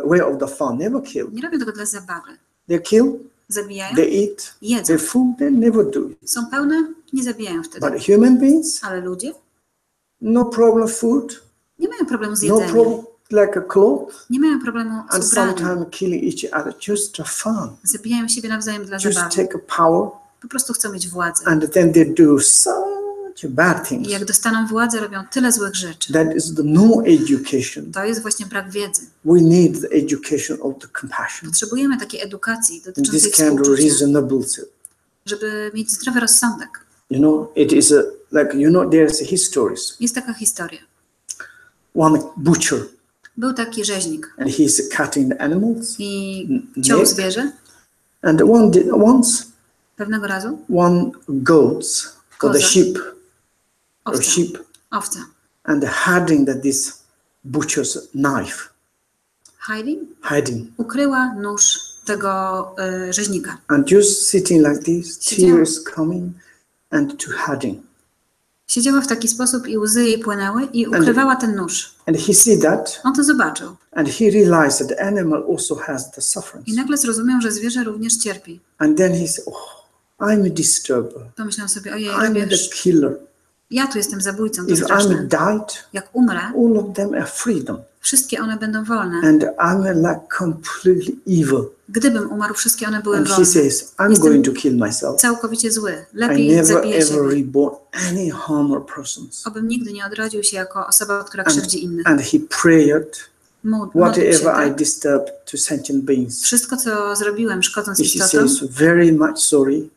way of the fun, never kill. Nie robią tego dla zabawy. They kill, Zabijają, they eat, jedzą. their food, they never do it. Są pełne, nie zabijają wtedy. But human beings, Ale ludzie no problem food, nie mają problemu z no jedzeniem. problem like a cloth, Nie mają problemu and z ubraniem. sometimes killing each other just for fun. Zabijają siebie nawzajem dla Just zabawy. take a power, Po prostu chcą mieć władzę. and then they do such bad things. I jak dostaną władzę, robią tyle złych rzeczy. That is the no education. To jest właśnie brak wiedzy. We need the education of the compassion. Potrzebujemy takiej edukacji This dotyczącej kind of współczucia, reasonability. żeby mieć zdrowy rozsądek. It is there's histories. Jest taka historia. One butcher, Był taki rzeźnik and he's cutting the animals. i ciął Neck. zwierzę. And once Pewnego razu one goats or the Koza. sheep or owca, sheep, owca. and hiding that this butcher's knife, hiding, Ukryła nóż tego rzeźnika. and just sitting like this, Siedziała. tears coming, and to hiding. Siedziała w taki sposób i łzy jej płynęły i ukrywała ten nóż. And he see that, On to zobaczył and he realized that the animal also has the suffering. i nagle zrozumiał, że zwierzę również cierpi. And then he said, "Oh, I'm a disturber. Pomyślał sobie, ojej, I'm robię, the killer. ja tu jestem zabójcą, to If I'm straszne. died, Jak umrę, all of them are freedom, wszystkie one będą wolne. and I'm like completely evil." Gdybym umarł, wszystkie one były And he wolne. says, "I'm Jestem going to kill myself. całkowicie zły. I Lepiej never zabiję ever siebie. reborn any harmer persons." Obym nigdy nie odrodził się jako osoba, która krzywdzi innych. And he prayed, Modlił się, whatever I tak? disturbed to sentient beings. Wszystko, co zrobiłem, szkodząc She istotom, says, "Very much sorry.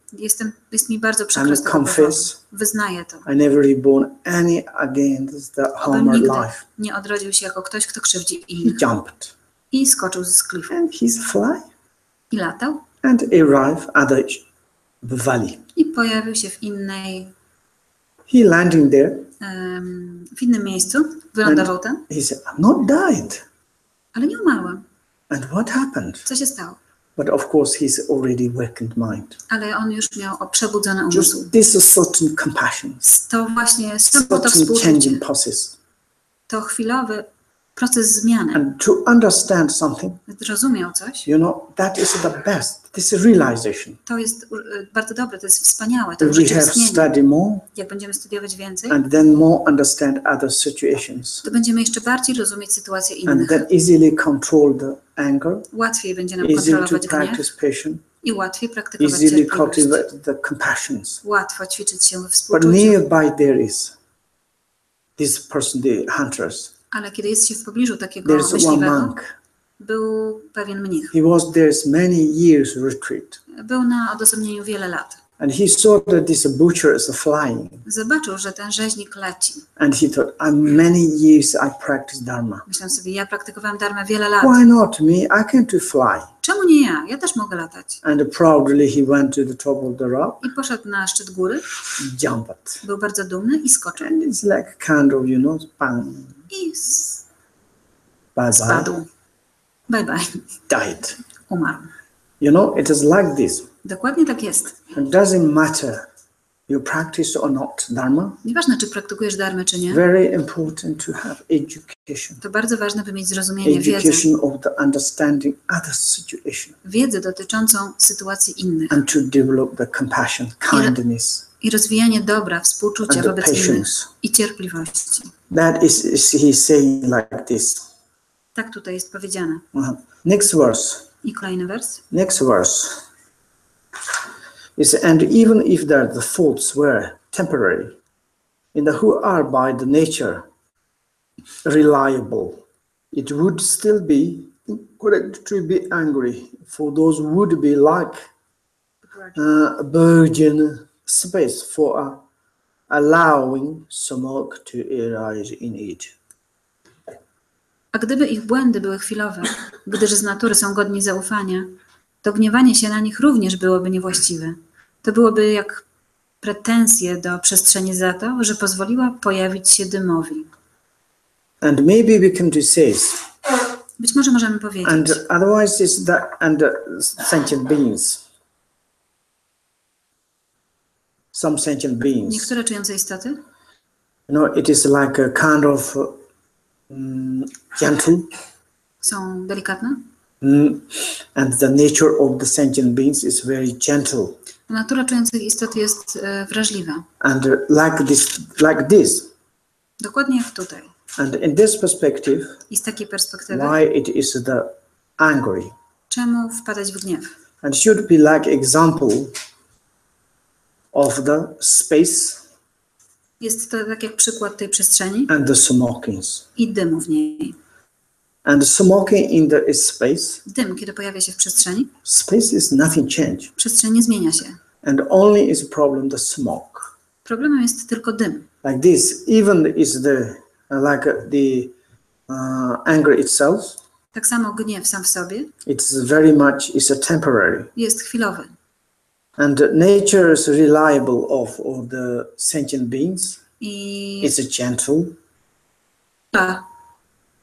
jest mi bardzo przykro z I tego powodu. confess Wyznaję to. I never reborn any against the Obym harmer nigdy life." nie odrodził się jako ktoś, kto krzywdzi He innych. jumped, I skoczył z klifu. and he's fly. I latał. and arrived at the valley. I pojawił się w innej, He landing there, w innym miejscu, wylądował tam, he said, I'm not died. ale nie umarłem. And what happened? Co się stało? But of course, he's already awakened mind. Ale on już miał przebudzony umysł. Just this is certain compassion, To właśnie to certain współczucie, changing process. to chwilowy proces zmiany. And to understand something, Zrozumiał coś, you know, that is the best. This is realization. to jest bardzo dobre, to jest wspaniałe, to If we have urzeczywistnienie. studied more Jak będziemy studiować więcej, and then more understand other situations, to będziemy jeszcze bardziej rozumieć sytuacje and innych. then easily control the anger, Łatwiej będzie nam easy to kontrolować gniew practice patience, i łatwiej praktykować easily cierpliwość. cultivate the compassions. Łatwo ćwiczyć się we But współczuciu. nearby there is this person, the hunters. Ale kiedy jest się w pobliżu takiego There's one myśliwego, monk. był pewien mnich. He was there many years retreat, Był na odosobnieniu wiele lat. and he saw that this butcher is flying, Zobaczył, że ten rzeźnik leci. and he thought, many years I practice dharma. Myślałem sobie, ja praktykowałem dharmę wiele lat. Why not me? I can to fly. Czemu nie ja? Ja też mogę latać. And proudly he went to the top of the rock, I poszedł na szczyt góry, jumped, był bardzo dumny i skoczył. and it's like kind of, you know, bang, I bye bye, spadł. Bye bye. died. Umarł. You know, it is like this. Dokładnie tak jest. It doesn't matter you practice or not dharma. Nieważne, czy praktykujesz dharmę, czy nie. Very important to have education. To bardzo ważne, by mieć zrozumienie, wiedzę. Education of the understanding other situation, Wiedzę dotyczącą sytuacji innych. and to develop the compassion, kindness, I rozwijanie dobra, współczucia and the wobec innych. patience. I cierpliwości. That is he's saying like this. Tak tutaj jest powiedziane. Next verse. I kolejny wers. Next verse. Is and even if the thoughts were temporary, in the who are by the nature reliable, it would still be correct to be angry, for those would be like a virgin space for allowing smoke to arise in it. A gdyby ich błędy były chwilowe, gdyż z natury są godni zaufania, to gniewanie się na nich również byłoby niewłaściwe. To byłoby jak pretensje do przestrzeni za to, że pozwoliła pojawić się dymowi. And maybe we can say, Być może możemy powiedzieć, and otherwise it's that and sentient beings. Some sentient beings. niektóre czujące istoty, You know, it is like a kind of gentle, są delikatne. and the nature of the sentient beings is very gentle. Natura czujących istot jest wrażliwa. And like this. Dokładnie jak tutaj. And in this perspective, I z takiej perspektywy, why it is the angry? czemu wpadać w gniew? And should be like example of the space Jest to tak jak przykład tej przestrzeni and the smokings. i dymu w niej. And smoking in the space, Dym, kiedy pojawia się w przestrzeni, space is nothing change. przestrzeń nie zmienia się. And only is a problem the smoke. Problemem jest tylko dym. Like this, even is the anger itself. Tak samo gniew sam w sobie It's very much is a temporary. jest chwilowy. And nature is reliable of the sentient beings. I It's a gentle. ta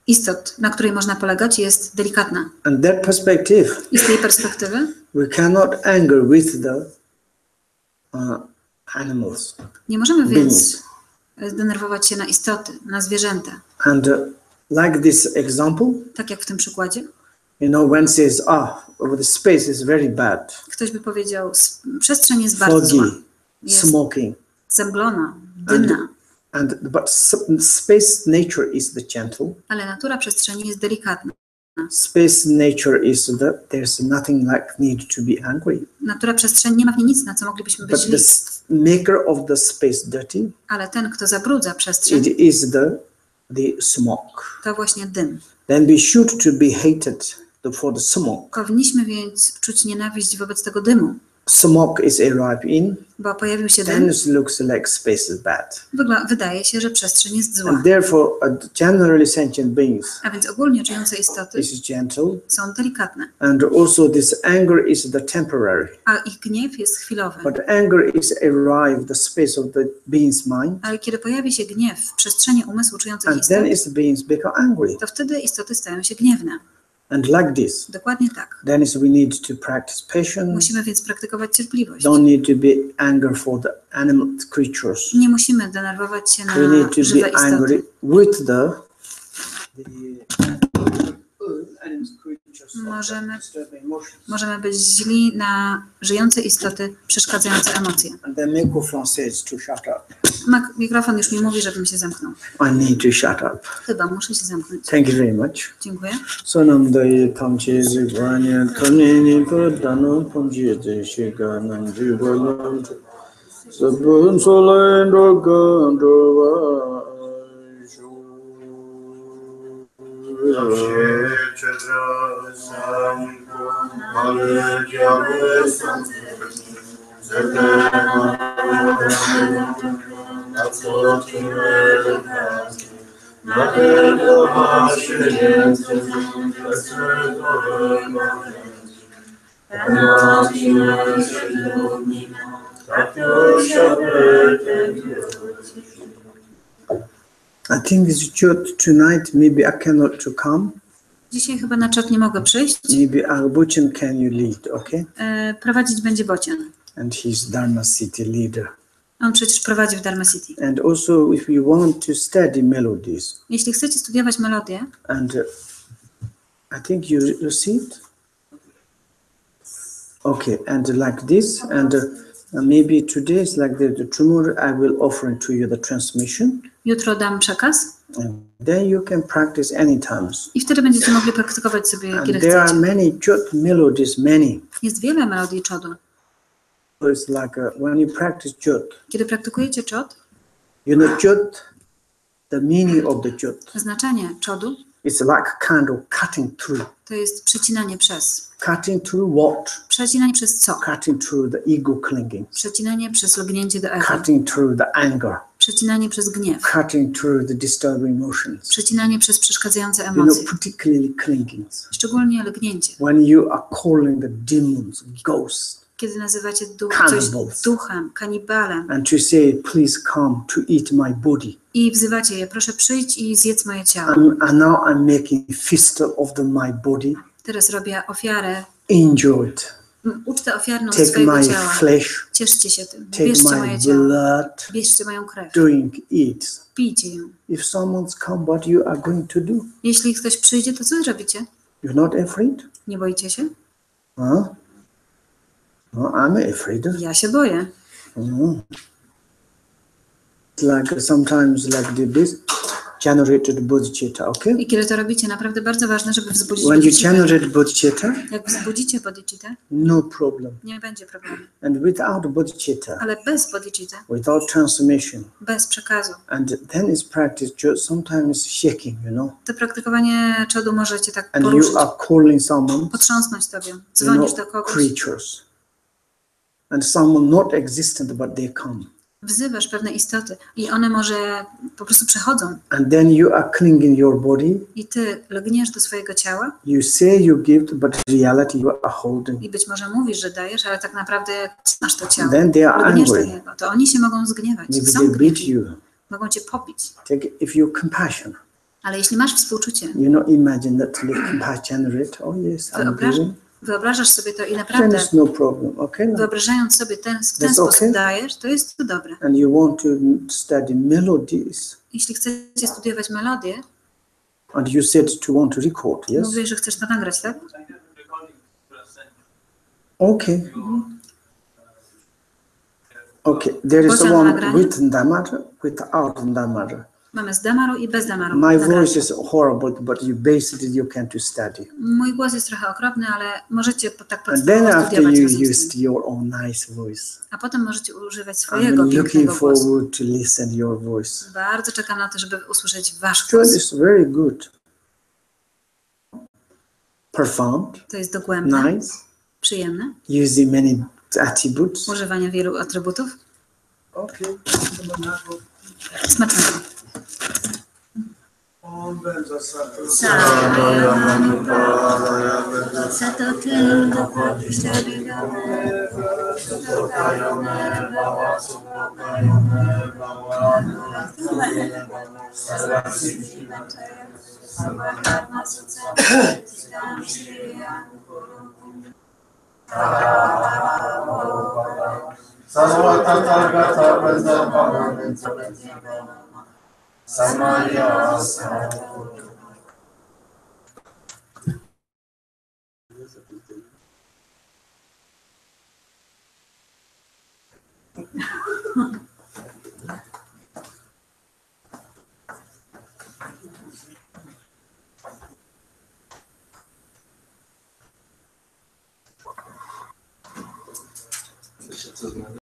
istot, na której można polegać, jest delikatna. And that perspective, I z tej perspektywy we cannot anger with the animals. nie możemy więc Beings. zdenerwować się na istoty, na zwierzęta. And like this example, Tak jak w tym przykładzie. you know, when says, the space is very bad, Ktoś by powiedział, przestrzeń jest bardzo zła. foggy, Jest smoking, zemglona, dymna, but space nature is the gentle. ale natura przestrzeni jest delikatna. Space nature is that there's nothing like need to be angry. Natura przestrzeni nie ma w niej nic, na co moglibyśmy być But źli. the maker of the space dirty, Ale ten, kto zabrudza przestrzeń, it is the smoke. to właśnie dym. Then we should to be hated for the smoke. Powinniśmy więc czuć nienawiść wobec tego dymu. smoke is arrived in, bo pojawił się then dym, it looks like space is bad. wydaje się, że przestrzeń jest zła. And therefore, generally sentient beings A więc ogólnie żyjące istoty is gentle, są delikatne, and also this anger is the temporary. a ich gniew jest chwilowy. But anger is arrived the space of the being's mind, Ale kiedy pojawi się gniew w przestrzeni umysłu czujących and istot, then its beings become angry. to wtedy istoty stają się gniewne. And like this, Dokładnie tak. then we need to practice patience. Musimy więc praktykować cierpliwość. Don't need to be anger for the animal creatures. Nie musimy denerwować się We na need to żywe be istoty. angry with the animal creatures. Możemy być źli na żyjące istoty, przeszkadzające emocje. And the microphone says to shut up. Mikrofon już mi mówi, żebym się zamknął. I need to shut up. Chyba muszę się zamknąć. Thank you very much. Dziękuję. Sonam daye tamche zigwanya kamneni pradano pamjete shiganam jivalam sabun solendo gandova I think this church tonight, maybe I cannot to come. Dzisiaj chyba na czat nie mogę przyjść. Maybe Arbochan can you lead, okay? Prowadzić będzie Bocian. And he's Dharma City leader. On przecież prowadzi w Dharma City. And also if you want to study melodies. Jeśli chcecie studiować melodię, And I think you received? Okay, and like this, and maybe today is like that. Tomorrow I will offer to you the transmission. jutro dam przekaz And then you can practice anytime. i wtedy będziecie mogli praktykować sobie, And kiedy there are chcecie. many chot melodies, many. Jest wiele melodii czodu. So it's like when you practice chot, Kiedy praktykujecie czod, you know chot, the meaning of the chot. znaczenie czodu It's like kind of cutting through. to jest przecinanie przez. Cutting through what? Przecinanie przez co? Cutting through the ego clinging. Przecinanie przez lgnięcie do ego. Cutting through the anger. Przecinanie przez gniew. Cutting through the disturbing emotions. Przecinanie przez przeszkadzające You know, emocje. particularly clinging. Szczególnie lgnięcie. When you are calling the demons, ghosts, Kiedy nazywacie coś Cannibals. duchem, kanibalem and to say, please come to eat my body. i wzywacie je, proszę przyjdź i zjedz moje ciało. And now I'm making fist of my body. Teraz robię ofiarę, Enjoy it. ucztę ofiarną Take swojego my ciała. flesh. Cieszcie się tym. Take Bierzcie my moje ciało. blood. Bierzcie moją krew. Drink it. Pijcie ją. If someone's come, what you are going to do? Jeśli ktoś przyjdzie, to co zrobicie? You're not afraid? Nie boicie się? Huh? No, I'm afraid. Ja się boję. It's like sometimes like this generated bodhicitta, okay? I kiedy to robicie, naprawdę bardzo ważne, żeby wzbudzić When you bodhicittę. generate bodhicitta, Jak wzbudzicie bodhicittę, no problem. nie będzie problemu. And without bodhicitta, Ale bez bodhicitta, without transformation, bez przekazu, and then it's practice just sometimes shaking, you know. to praktykowanie czodu możecie tak And poruszyć, you are calling someone, potrząsnąć tobie, you dzwonisz know, do kogoś, creatures. And someone not existent, but they come. wzywasz pewne istoty i one może po prostu przechodzą And then you are clinging your body. i ty lgniesz do swojego ciała You say you give, but in reality you are holding. i być może mówisz, że dajesz, ale tak naprawdę masz to ciało. Then they are Lgniesz do angry. niego, to oni się mogą zgniewać, Maybe są they beat gniewi, you. mogą cię pobić. Take if you compassion. Ale jeśli masz współczucie, You know, imagine that you compassion generate. Oh yes, I'm giving. wyobrażasz sobie to i Then naprawdę it's no problem, okay? No. wyobrażając sobie w ten That's sposób okay. dajesz, to jest to dobre. And you want to study melodies, Jeśli chcecie studiować melodię, and you said to want to record, yes? mówisz, że chcesz to nagrać, tak? Okay. Okay, there is Poza one nagraniem? with Dhamma, without Dhamma. Mamy z damaru i bez damaru. My nagranie. voice is horrible, but you basically you can to study. Mój głos jest trochę okropny, ale możecie tak And then podstawowo after studiować you razem z used tym. your own nice voice, A potem możecie używać I'm swojego looking pięknego głosu. forward to listen your voice. Bardzo czekam na to, żeby usłyszeć wasz Sure, głos. it's very good. Profound, To jest dogłębne, nice, przyjemne. using many attributes. używania wielu atrybutów. Okay. Smacznego. Om będzie sato. Co znaczy?